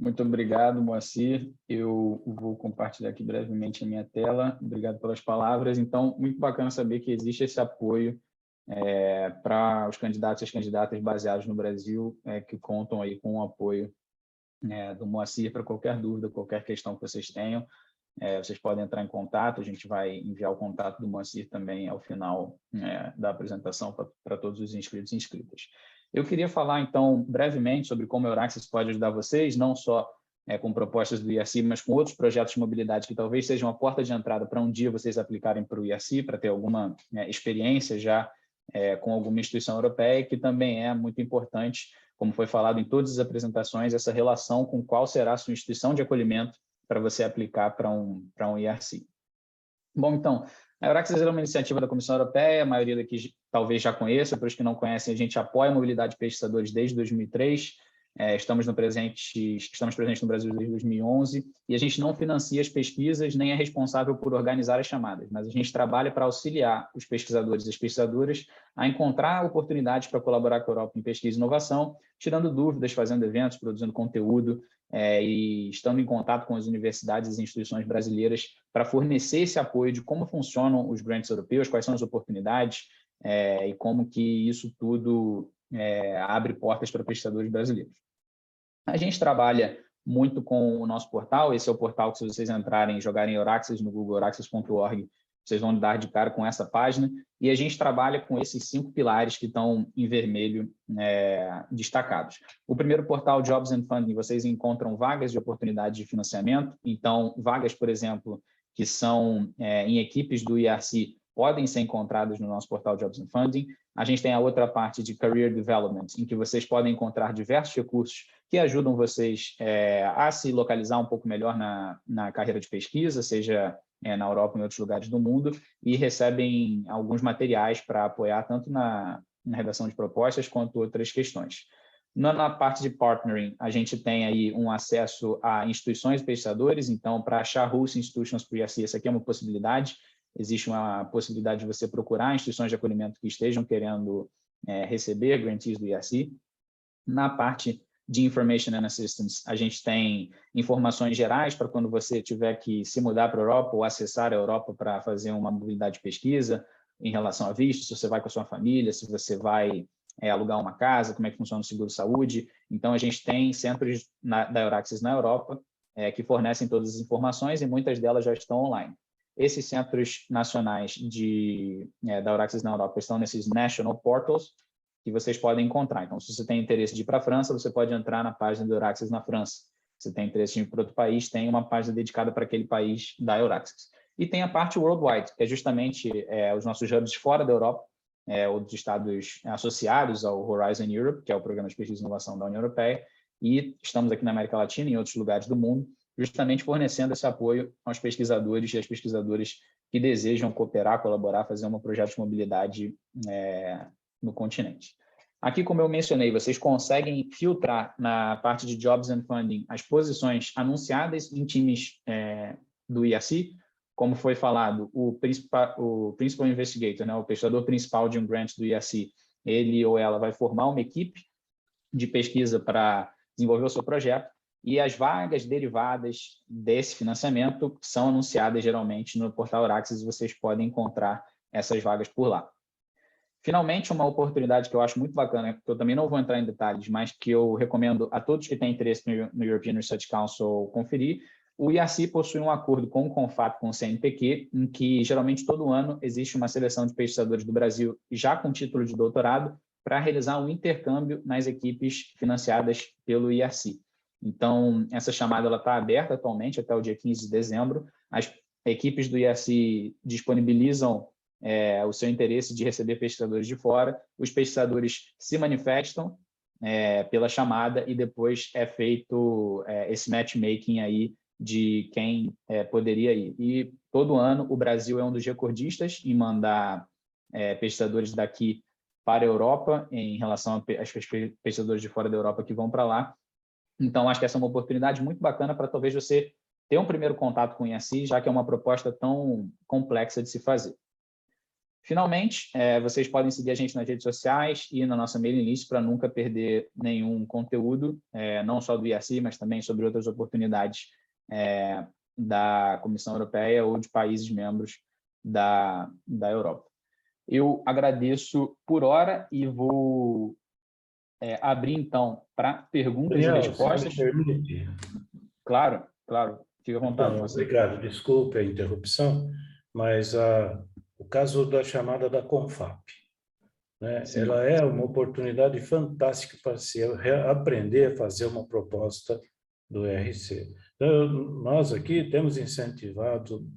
Muito obrigado, Moacir. Eu vou compartilhar aqui brevemente a minha tela. Obrigado pelas palavras. Então, muito bacana saber que existe esse apoio para os candidatos e as candidatas baseados no Brasil, que contam aí com o apoio do Moacir para qualquer dúvida, qualquer questão que vocês tenham. Vocês podem entrar em contato, a gente vai enviar o contato do Moacir também ao final da apresentação para todos os inscritos e inscritas. Eu queria falar, então, brevemente sobre como a Euraxis pode ajudar vocês, não só com propostas do IRC, mas com outros projetos de mobilidade que talvez sejam a porta de entrada para um dia vocês aplicarem para o IRC, para ter alguma experiência já com alguma instituição europeia, que também é muito importante, como foi falado em todas as apresentações, essa relação com qual será a sua instituição de acolhimento para você aplicar para um IRC. Bom, então, a Euraxis é uma iniciativa da Comissão Europeia, a maioria daqui talvez já conheça, para os que não conhecem, a gente apoia a mobilidade de pesquisadores desde 2003, estamos presentes no Brasil desde 2011, e a gente não financia as pesquisas, nem é responsável por organizar as chamadas, mas a gente trabalha para auxiliar os pesquisadores e as pesquisadoras a encontrar oportunidades para colaborar com a Europa em pesquisa e inovação, tirando dúvidas, fazendo eventos, produzindo conteúdo, e estando em contato com as universidades e instituições brasileiras para fornecer esse apoio de como funcionam os grants europeus, quais são as oportunidades e como que isso tudo abre portas para pesquisadores brasileiros. A gente trabalha muito com o nosso portal, esse é o portal que, se vocês entrarem e jogarem Euraxis no Google, euraxis.org, vocês vão dar de cara com essa página, e a gente trabalha com esses 5 pilares que estão em vermelho destacados. O primeiro portal, Jobs and Funding, vocês encontram vagas de oportunidade de financiamento, então vagas, por exemplo, que são em equipes do IRC, podem ser encontradas no nosso portal Jobs and Funding. A gente tem a outra parte de Career Development, em que vocês podem encontrar diversos recursos que ajudam vocês a se localizar um pouco melhor na carreira de pesquisa, seja na Europa ou em outros lugares do mundo, e recebem alguns materiais para apoiar tanto na redação de propostas quanto outras questões. Na parte de partnering, a gente tem aí um acesso a instituições e pesquisadores, então, para achar host institutions para o IRC, essa aqui é uma possibilidade. Existe uma possibilidade de você procurar instituições de acolhimento que estejam querendo receber grantees do IRC. Na parte de Information and Assistance, a gente tem informações gerais para quando você tiver que se mudar para a Europa ou acessar a Europa para fazer uma mobilidade de pesquisa em relação a visto, se você vai com a sua família, se você vai alugar uma casa, como é que funciona o seguro-saúde. Então, a gente tem centros da Euraxis na Europa que fornecem todas as informações e muitas delas já estão online. Esses centros nacionais da Euraxis na Europa estão nesses National Portals, que vocês podem encontrar. Então, se você tem interesse de ir para a França, você pode entrar na página da Euraxis na França. Se você tem interesse de ir para outro país, tem uma página dedicada para aquele país da Euraxis. E tem a parte Worldwide, que é justamente os nossos hubs fora da Europa, ou dos estados associados ao Horizon Europe, que é o Programa de Pesquisa e Inovação da União Europeia, e estamos aqui na América Latina e em outros lugares do mundo, justamente fornecendo esse apoio aos pesquisadores e às pesquisadoras que desejam cooperar, colaborar, fazer um projeto de mobilidade no continente. Aqui, como eu mencionei, vocês conseguem filtrar na parte de Jobs and Funding as posições anunciadas em times do IRC. Como foi falado, o Principal Investigator, né, o pesquisador principal de um grant do IRC, ele ou ela vai formar uma equipe de pesquisa para desenvolver o seu projeto, e as vagas derivadas desse financiamento são anunciadas geralmente no portal Euraxis, e vocês podem encontrar essas vagas por lá. Finalmente, uma oportunidade que eu acho muito bacana, que eu também não vou entrar em detalhes, mas que eu recomendo a todos que têm interesse no European Research Council conferir, o IRC possui um acordo com o CONFAP, com o CNPq, em que geralmente todo ano existe uma seleção de pesquisadores do Brasil já com título de doutorado para realizar um intercâmbio nas equipes financiadas pelo IRC. Então, essa chamada está aberta atualmente até o dia 15 de dezembro. As equipes do IRC disponibilizam o seu interesse de receber pesquisadores de fora. Os pesquisadores se manifestam pela chamada e depois é feito esse matchmaking aí de quem poderia ir. E todo ano o Brasil é um dos recordistas em mandar pesquisadores daqui para a Europa, em relação aos pesquisadores de fora da Europa que vão para lá. Então, acho que essa é uma oportunidade muito bacana para talvez você ter um primeiro contato com o IACI, já que é uma proposta tão complexa de se fazer. Finalmente, vocês podem seguir a gente nas redes sociais e na nossa mailing list para nunca perder nenhum conteúdo, não só do IACI, mas também sobre outras oportunidades da Comissão Europeia ou de países membros da Europa. Eu agradeço por hora e vou abrir, então, para perguntas e respostas. Se me permite. Claro, claro. Fique à vontade. Então, obrigado. Desculpe a interrupção, mas o caso da chamada da CONFAP, né? Ela é uma oportunidade fantástica para se aprender a fazer uma proposta do RC. Então, nós aqui temos incentivado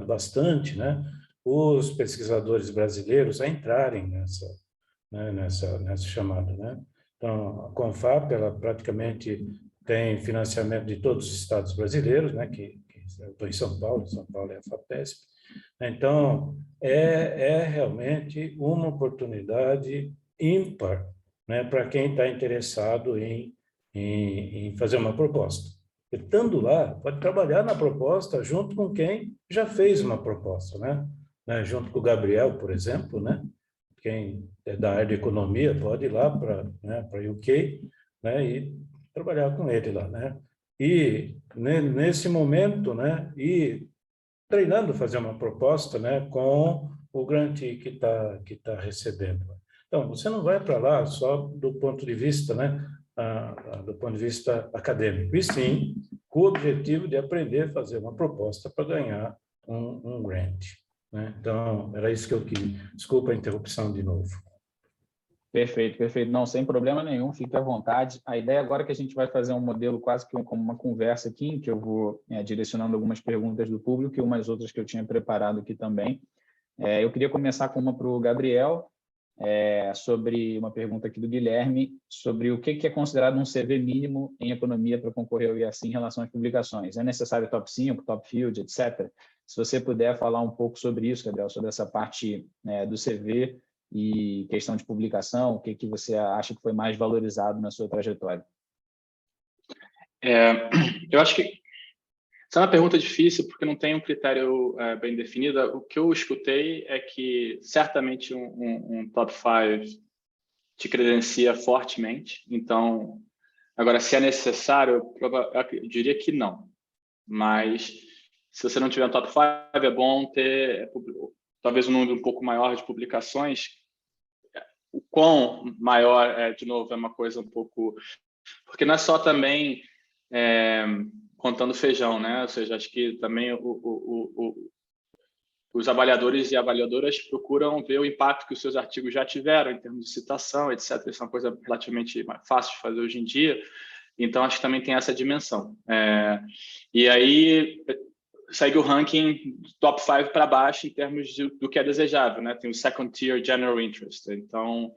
bastante, né, os pesquisadores brasileiros a entrarem nessa chamada, né? Então, a CONFAP, ela praticamente tem financiamento de todos os estados brasileiros, né, eu estou em São Paulo é a FAPESP. Então, é realmente uma oportunidade ímpar, né, para quem está interessado em fazer uma proposta. Estando lá, pode trabalhar na proposta junto com quem já fez uma proposta, né? Junto com o Gabriel, por exemplo, né? Quem é da área de economia pode ir lá para UK, né? E trabalhar com ele lá, né? E nesse momento, né? E treinando fazer uma proposta, né? Com o grantee que tá recebendo. Então, você não vai para lá só do ponto de vista, né? Do ponto de vista acadêmico, e sim com o objetivo de aprender a fazer uma proposta para ganhar um grant, né? Então, era isso que eu queria. Desculpa a interrupção de novo. Perfeito, perfeito. Não, sem problema nenhum, fique à vontade. A ideia agora é que a gente vai fazer um modelo quase que como uma conversa aqui, em que eu vou direcionando algumas perguntas do público e umas outras que eu tinha preparado aqui também. Eu queria começar com uma para o Gabriel, sobre uma pergunta aqui do Guilherme, sobre o que é considerado um CV mínimo em economia para concorrer ao IACI em relação às publicações. É necessário top 5, top field, etc.? Se você puder falar um pouco sobre isso, Gabriel, sobre essa parte do CV e questão de publicação, o que você acha que foi mais valorizado na sua trajetória? Eu acho que essa é uma pergunta difícil, porque não tem um critério bem definido. O que eu escutei é que certamente um top 5 te credencia fortemente. Então, agora, se é necessário, eu diria que não. Mas, se você não tiver um top 5, é bom ter talvez um número um pouco maior de publicações. O quão maior, de novo, é uma coisa um pouco... Porque não é só também contando feijão, né? Ou seja, acho que também os avaliadores e avaliadoras procuram ver o impacto que os seus artigos já tiveram em termos de citação, etc. Isso é uma coisa relativamente fácil de fazer hoje em dia. Então, acho que também tem essa dimensão. E aí, segue o ranking top 5 para baixo em termos do que é desejável, né? Tem o second tier general interest. Então,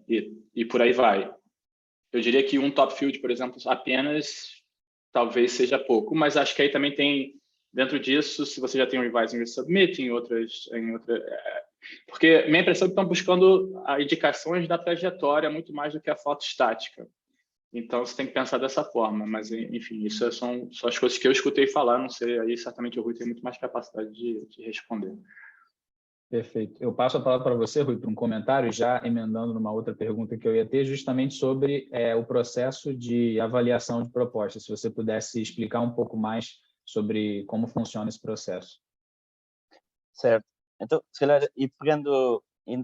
e por aí vai. Eu diria que um top field, por exemplo, apenas talvez seja pouco, mas acho que aí também tem, dentro disso, se você já tem um revising e submit em outras... Porque minha impressão é que estão buscando indicações da trajetória muito mais do que a foto estática. Então, você tem que pensar dessa forma, mas, enfim, isso são só as coisas que eu escutei falar, não sei, aí certamente o Rui tem muito mais capacidade de responder. Perfeito. Eu passo a palavra para você, Rui, para um comentário, já emendando numa outra pergunta que eu ia ter, justamente sobre o processo de avaliação de propostas. Se você pudesse explicar um pouco mais sobre como funciona esse processo. Certo. Então, se calhar,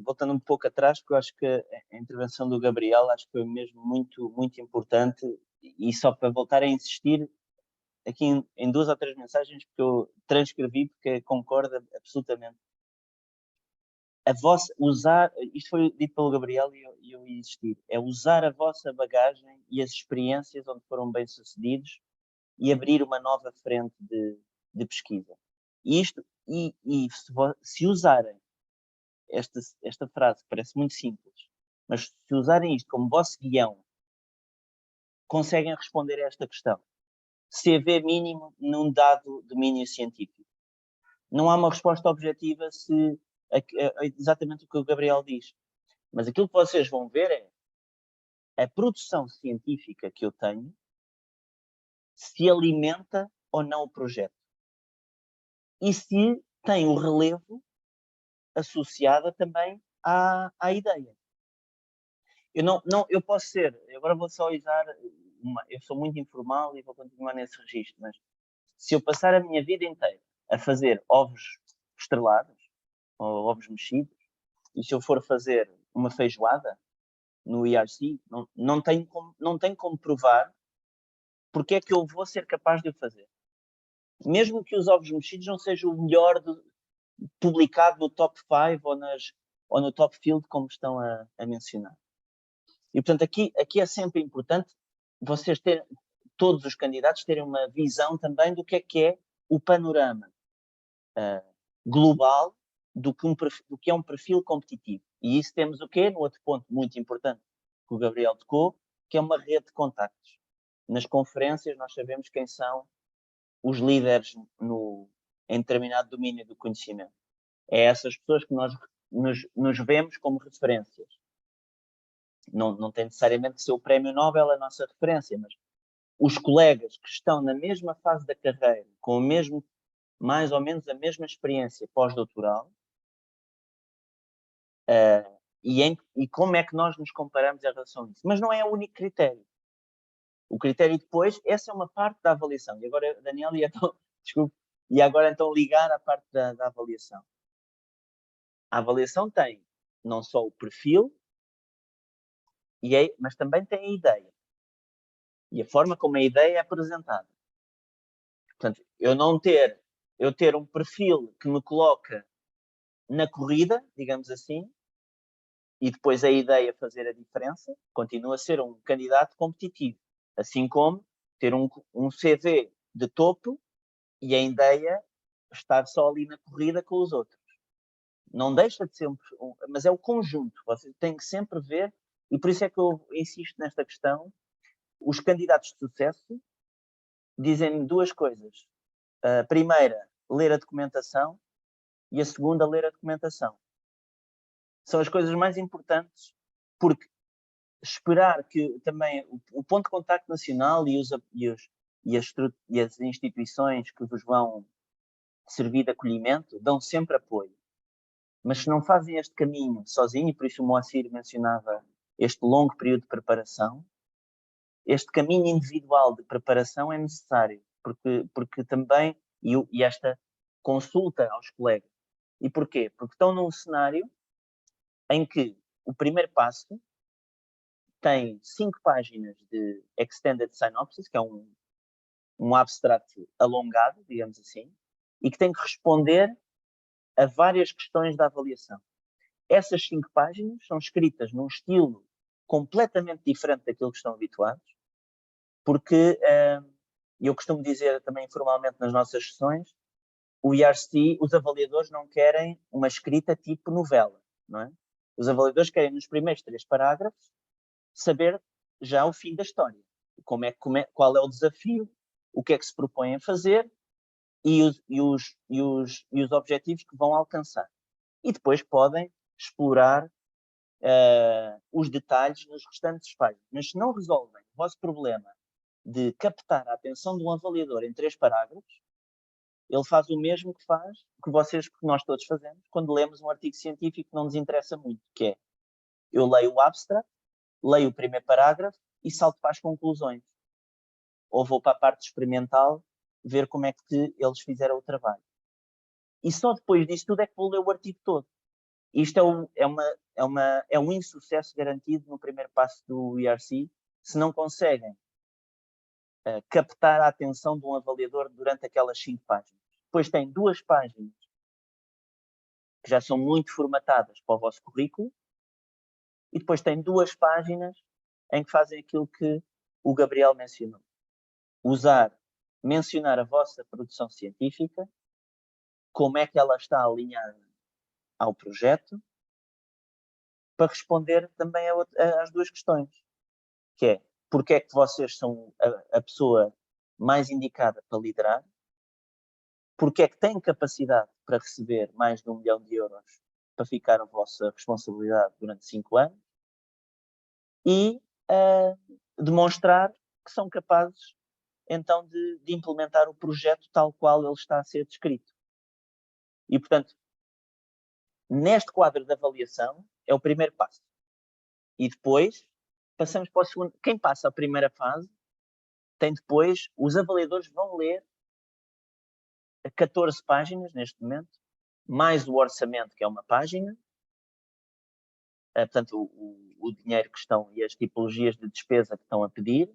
voltando um pouco atrás, porque eu acho que a intervenção do Gabriel acho que foi mesmo muito, muito importante, e só para voltar a insistir aqui em 2 ou 3 mensagens que eu transcrevi, porque concordo absolutamente. Isto foi dito pelo Gabriel e eu insistir, é usar a vossa bagagem e as experiências onde foram bem-sucedidos e abrir uma nova frente de pesquisa. Se usarem esta frase, que parece muito simples, mas se usarem isto como vosso guião, conseguem responder a esta questão. CV mínimo num dado domínio científico. Não há uma resposta objetiva se é exatamente o que o Gabriel diz. Mas aquilo que vocês vão ver é a produção científica que eu tenho se alimenta ou não o projeto. E se tem o relevo associado também à ideia. Eu posso ser, agora vou só usar, eu sou muito informal e vou continuar nesse registro, mas se eu passar a minha vida inteira a fazer ovos estrelados, ou ovos mexidos, e se eu for fazer uma feijoada no ERC, não tenho como provar porque é que eu vou ser capaz de o fazer. Mesmo que os ovos mexidos não sejam o melhor publicado no top 5 ou no top field, como estão a mencionar. E, portanto, aqui é sempre importante vocês terem, todos os candidatos terem uma visão também do que é o panorama global do que é um perfil competitivo. E isso temos o quê? No outro ponto muito importante que o Gabriel tocou, que é uma rede de contactos. Nas conferências nós sabemos quem são os líderes em determinado domínio do conhecimento. É essas pessoas que nós nos vemos como referências. Não tem necessariamente de ser o Prémio Nobel a nossa referência, mas os colegas que estão na mesma fase da carreira, com o mesmo, mais ou menos a mesma experiência pós-doutoral, e como é que nós nos comparamos em relação a isso. Mas não é o único critério. O critério depois, essa é uma parte da avaliação. E agora, Daniel, e agora então ligar à parte da avaliação. A avaliação tem não só o perfil, mas também tem a ideia. E a forma como a ideia é apresentada. Portanto, eu ter um perfil que me coloca na corrida, digamos assim, e depois a ideia fazer a diferença, continua a ser um candidato competitivo. Assim como ter um CV de topo e a ideia estar só ali na corrida com os outros. Não deixa de ser mas é o conjunto. Você tem que sempre ver, e por isso é que eu insisto nesta questão. Os candidatos de sucesso dizem duas coisas. A primeira, ler a documentação, e a segunda, ler a documentação. São as coisas mais importantes, porque esperar que também o ponto de contacto nacional e as instituições que vos vão servir de acolhimento dão sempre apoio. Mas se não fazem este caminho sozinho, e por isso o Moacir mencionava este longo período de preparação, este caminho individual de preparação é necessário, porque também, e esta consulta aos colegas. E porquê? Porque estão num cenário em que o primeiro passo tem 5 páginas de Extended Synopsis, que é um abstract alongado, digamos assim, e que tem que responder a várias questões da avaliação. Essas 5 páginas são escritas num estilo completamente diferente daquilo que estão habituados, porque eu costumo dizer também informalmente nas nossas sessões, o ERC, os avaliadores não querem uma escrita tipo novela, não é? Os avaliadores querem nos primeiros 3 parágrafos saber já o fim da história, qual é o desafio, o que é que se propõem a fazer e os objetivos que vão alcançar. E depois podem explorar os detalhes nos restantes páginas. Mas se não resolvem o vosso problema de captar a atenção de um avaliador em 3 parágrafos, ele faz o mesmo que nós todos fazemos quando lemos um artigo científico que não nos interessa muito, que é, eu leio o abstract, leio o primeiro parágrafo e salto para as conclusões. Ou vou para a parte experimental ver como é que eles fizeram o trabalho. E só depois disso tudo é que vou ler o artigo todo. Isto é um insucesso garantido no primeiro passo do ERC, se não conseguem captar a atenção de um avaliador durante aquelas 5 páginas. Depois tem 2 páginas que já são muito formatadas para o vosso currículo, e depois tem 2 páginas em que fazem aquilo que o Gabriel mencionou. Mencionar a vossa produção científica, como é que ela está alinhada ao projeto, para responder também às 2 questões, que é, porque é que vocês são a pessoa mais indicada para liderar, porque é que tem capacidade para receber mais de 1 milhão de euros para ficar a vossa responsabilidade durante 5 anos e demonstrar que são capazes então de implementar o projeto tal qual ele está a ser descrito. E, portanto, neste quadro de avaliação é o primeiro passo. E depois passamos para o segundo. Quem passa a primeira fase tem depois, os avaliadores vão ler 14 páginas neste momento, mais o orçamento, que é uma página, portanto, o dinheiro que estão e as tipologias de despesa que estão a pedir,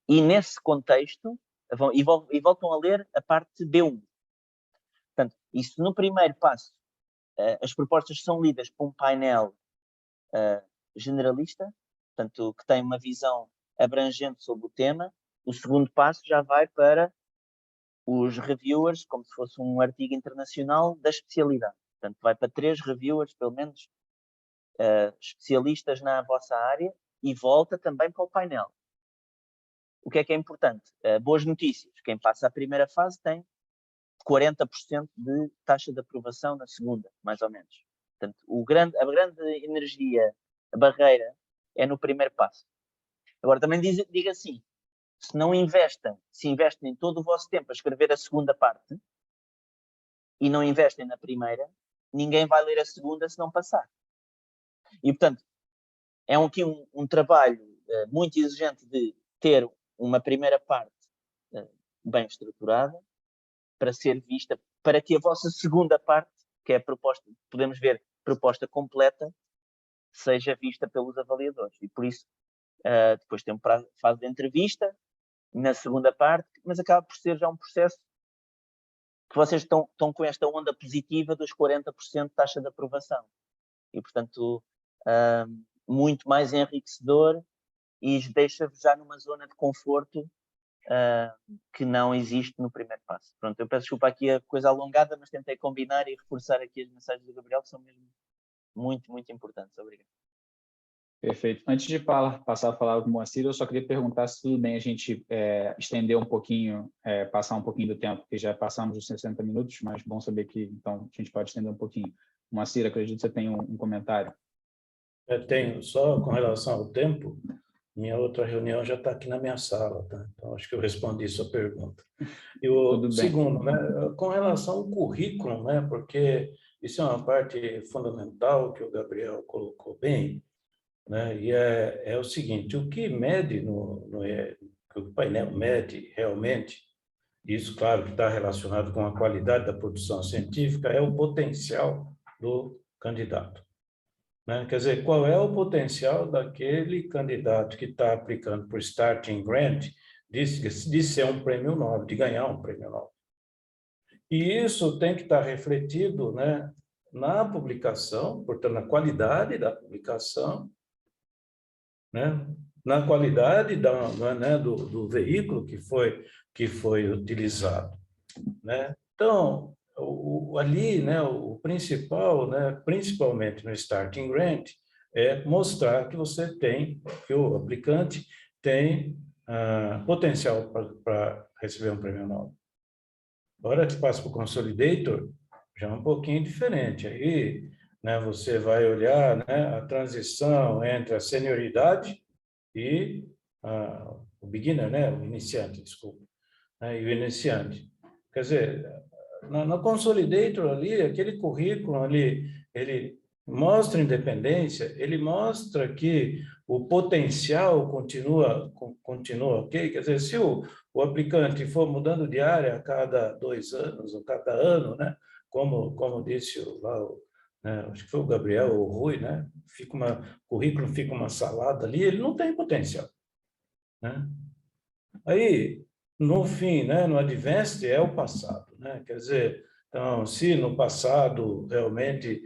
e nesse contexto voltam a ler a parte B1. Portanto, isso no primeiro passo, as propostas são lidas por um painel generalista, portanto, que tem uma visão abrangente sobre o tema. O segundo passo já vai para os reviewers, como se fosse um artigo internacional da especialidade. Portanto, vai para 3 reviewers, pelo menos, especialistas na vossa área, e volta também para o painel. O que é importante? Boas notícias. Quem passa a primeira fase tem 40% de taxa de aprovação na segunda, mais ou menos. Portanto, a grande energia, a barreira, é no primeiro passo. Agora, também diga assim, se investem todo o vosso tempo a escrever a segunda parte e não investem na primeira, ninguém vai ler a segunda se não passar. E, portanto, é aqui um trabalho muito exigente de ter uma primeira parte bem estruturada para ser vista, para que a vossa segunda parte, que é a proposta, podemos ver proposta completa, seja vista pelos avaliadores. E por isso, depois tem uma fase de entrevista, na segunda parte, mas acaba por ser já um processo que vocês estão com esta onda positiva dos 40% de taxa de aprovação. E, portanto, muito mais enriquecedor e deixa-vos já numa zona de conforto que não existe no primeiro passo. Pronto, eu peço desculpa aqui a coisa alongada, mas tentei combinar e reforçar aqui as mensagens do Gabriel, que são mesmo muito, muito importantes. Obrigado. Perfeito. Antes de passar a falar com o Moacir, eu só queria perguntar se tudo bem a gente estender um pouquinho, passar um pouquinho do tempo, porque já passamos os 60 minutos, mas bom saber que então a gente pode estender um pouquinho. Moacir, acredito que você tem um comentário. Eu tenho, só com relação ao tempo, minha outra reunião já está aqui na minha sala, tá? Então acho que eu respondi sua pergunta. E o segundo, né, com relação ao currículo, né, porque isso é uma parte fundamental que o Gabriel colocou bem, né, e é o seguinte, o que mede, que o painel mede realmente, isso, claro, que está relacionado com a qualidade da produção científica, é o potencial do candidato. Né? Quer dizer, qual é o potencial daquele candidato que está aplicando para o Starting Grant de ser um prêmio Nobel, de ganhar um prêmio Nobel. E isso tem que estar refletido, né, na publicação, portanto, na qualidade da publicação, né, na qualidade do veículo que foi utilizado. Né? Então, ali, né, o principal, né, principalmente no Starting Grant, é mostrar que que o aplicante tem potencial para receber um prêmio Nobel. Agora que passa para o Consolidator, já é um pouquinho diferente. Aí, né, você vai olhar, né, a transição entre a senioridade e o beginner, né, o iniciante, desculpa, né, e o iniciante. Quer dizer, no Consolidator ali, aquele currículo ali, ele mostra independência, ele mostra que o potencial continua ok. Quer dizer, se o aplicante for mudando de área a cada 2 anos, ou cada ano, né, como disse lá, né, acho que foi o Gabriel ou o Rui, né, o currículo fica uma salada ali, ele não tem potencial. Né? Aí, no fim, né, no Advanced é o passado. Né? Quer dizer, então, se no passado realmente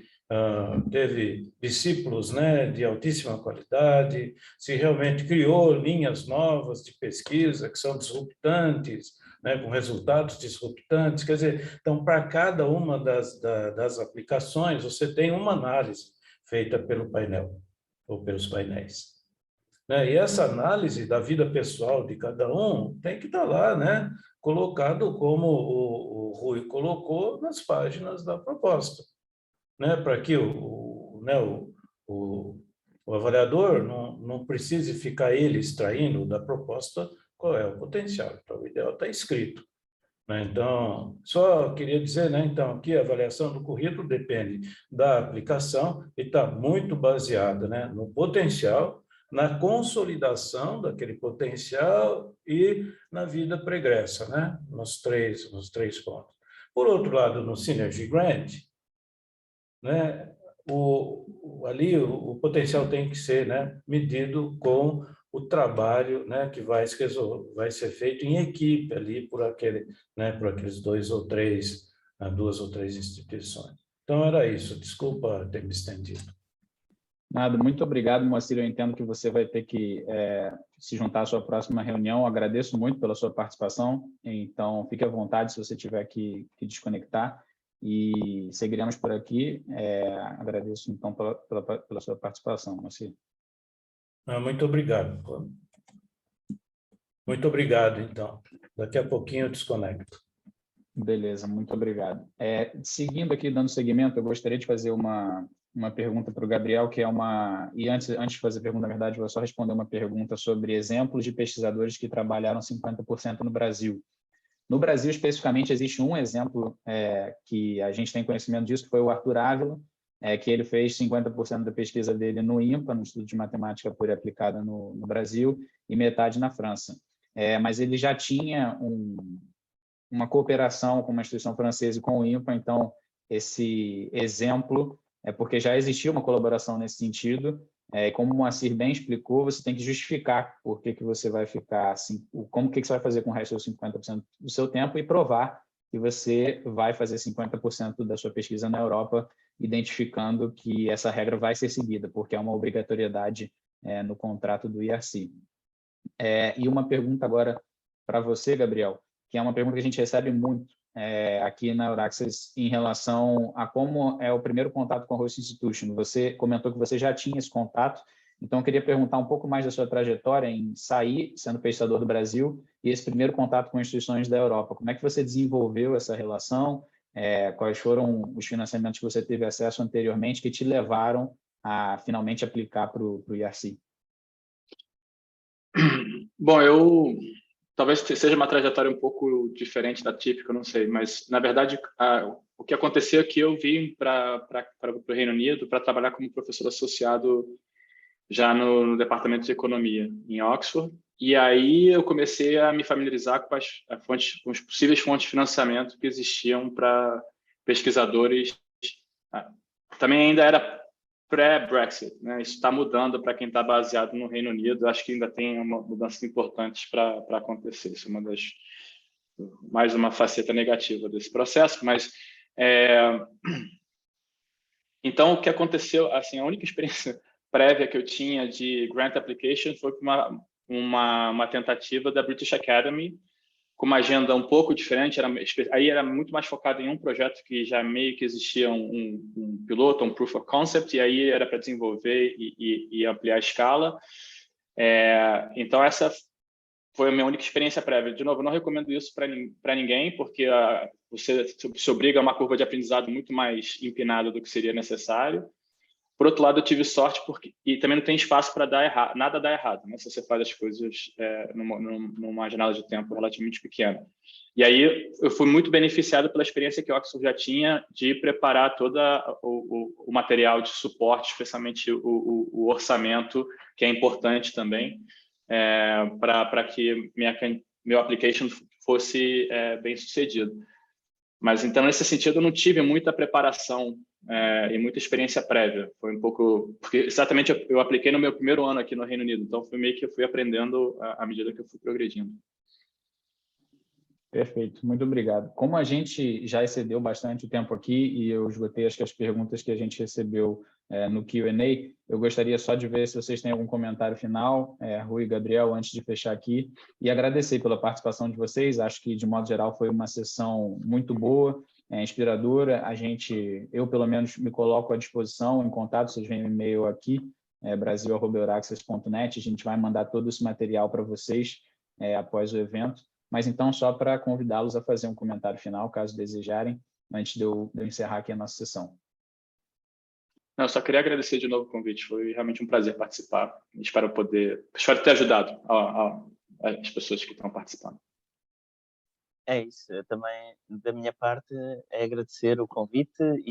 teve discípulos, né, de altíssima qualidade, se realmente criou linhas novas de pesquisa que são disruptantes, né, com resultados disruptantes, quer dizer, então, para cada uma das aplicações, você tem uma análise feita pelo painel, ou pelos painéis. né? E essa análise da vida pessoal de cada um tem que estar lá, né? Colocado como o Rui colocou nas páginas da proposta, né? Para que o avaliador não precise ficar ele extraindo da proposta qual é o potencial. Então, o ideal está escrito, né? Então, só queria dizer, né, então, que a avaliação do currículo depende da aplicação e está muito baseada, né, no potencial, na consolidação daquele potencial e na vida pregressa, né, nos três pontos. Por outro lado, no Synergy Grant, né, ali o potencial tem que ser, né, medido com o trabalho, né, que vai ser feito em equipe ali por aqueles duas ou três instituições. Então era isso. Desculpa ter me estendido. Nada, muito obrigado, Moacir. Eu entendo que você vai ter que se juntar à sua próxima reunião. Agradeço muito pela sua participação. Então, fique à vontade se você tiver que desconectar. E seguiremos por aqui. Agradeço, então, pela sua participação, Moacir. Muito obrigado. Muito obrigado, então. Daqui a pouquinho eu desconecto. Beleza, muito obrigado. Seguindo aqui, dando seguimento, eu gostaria de fazer uma pergunta para o Gabriel, que é uma... E antes de fazer a pergunta, na verdade, eu vou só responder uma pergunta sobre exemplos de pesquisadores que trabalharam 50% no Brasil. No Brasil, especificamente, existe um exemplo que a gente tem conhecimento disso, que foi o Arthur Ávila, que ele fez 50% da pesquisa dele no INPA, no Instituto de Matemática Pura e Aplicada no Brasil, e metade na França. Mas ele já tinha uma cooperação com uma instituição francesa e com o INPA, então esse exemplo é porque já existia uma colaboração nesse sentido. Como o Moacir bem explicou, você tem que justificar por que você vai ficar assim, como que você vai fazer com o resto dos 50% do seu tempo e provar que você vai fazer 50% da sua pesquisa na Europa, identificando que essa regra vai ser seguida, porque é uma obrigatoriedade no contrato do IRC. E uma pergunta agora para você, Gabriel, que é uma pergunta que a gente recebe muito aqui na Euraxess em relação a como é o primeiro contato com a Host Institution. Você comentou que você já tinha esse contato, então eu queria perguntar um pouco mais da sua trajetória em sair sendo pesquisador do Brasil e esse primeiro contato com instituições da Europa. Como é que você desenvolveu essa relação? Quais foram os financiamentos que você teve acesso anteriormente que te levaram a finalmente aplicar para o IRC? Bom, talvez seja uma trajetória um pouco diferente da típica, não sei, mas, na verdade, o que aconteceu é que eu vim para o Reino Unido para trabalhar como professor associado já no Departamento de Economia, em Oxford, e aí eu comecei a me familiarizar com com as possíveis fontes de financiamento que existiam para pesquisadores. Também ainda era pré-Brexit, né? Isso está mudando para quem está baseado no Reino Unido. Acho que ainda tem mudanças importantes para acontecer. Isso é mais uma faceta negativa desse processo. Mas então o que aconteceu, assim, a única experiência prévia que eu tinha de grant application foi uma tentativa da British Academy, com uma agenda um pouco diferente. Aí era muito mais focado em um projeto que já meio que existia um piloto, um proof of concept, e aí era para desenvolver e ampliar a escala. Então, essa foi a minha única experiência prévia. De novo, eu não recomendo isso para ninguém, porque você se obriga a uma curva de aprendizado muito mais empinada do que seria necessário. Por outro lado, eu tive sorte e também não tem espaço para nada dar errado, né? Se você faz as coisas numa janela de tempo relativamente pequena. E aí eu fui muito beneficiado pela experiência que o Oxford já tinha de preparar todo o material de suporte, especialmente o orçamento, que é importante também, para que meu application fosse bem sucedido. Mas, então, nesse sentido, eu não tive muita preparação e muita experiência prévia. Foi um pouco... Porque, exatamente, eu apliquei no meu primeiro ano aqui no Reino Unido. Então, foi meio que eu fui aprendendo à medida que eu fui progredindo. Perfeito, muito obrigado. Como a gente já excedeu bastante o tempo aqui e eu esgotei acho que as perguntas que a gente recebeu no Q&A, eu gostaria só de ver se vocês têm algum comentário final, Rui e Gabriel, antes de fechar aqui, e agradecer pela participação de vocês. Acho que, de modo geral, foi uma sessão muito boa, inspiradora. Eu, pelo menos, me coloco à disposição, em contato, vocês veem o e-mail aqui, brasil@euraccess.net. A gente vai mandar todo esse material para vocês após o evento. Mas então, só para convidá-los a fazer um comentário final, caso desejarem, antes de eu encerrar aqui a nossa sessão. Não, eu só queria agradecer de novo o convite. Foi realmente um prazer participar. Espero ter ajudado as pessoas que estão participando. É isso, eu também, da minha parte, é agradecer o convite e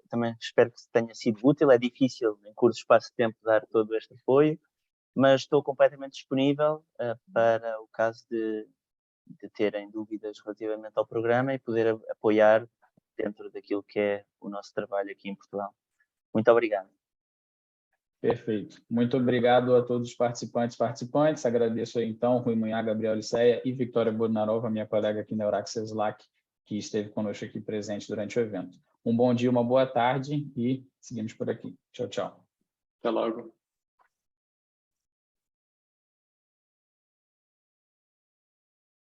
também espero que tenha sido útil. É difícil, em curto espaço de tempo, dar todo este apoio, mas estou completamente disponível para o caso de terem dúvidas relativamente ao programa e poder apoiar dentro daquilo que é o nosso trabalho aqui em Portugal. Muito obrigado. Perfeito. Muito obrigado a todos os participantes. Agradeço aí, então, Rui Munhá, Gabriel Liceia e Victoria Bodnarova, minha colega aqui na Euraccess Slack, que esteve conosco aqui presente durante o evento. Um bom dia, uma boa tarde e seguimos por aqui. Tchau, tchau. Até logo.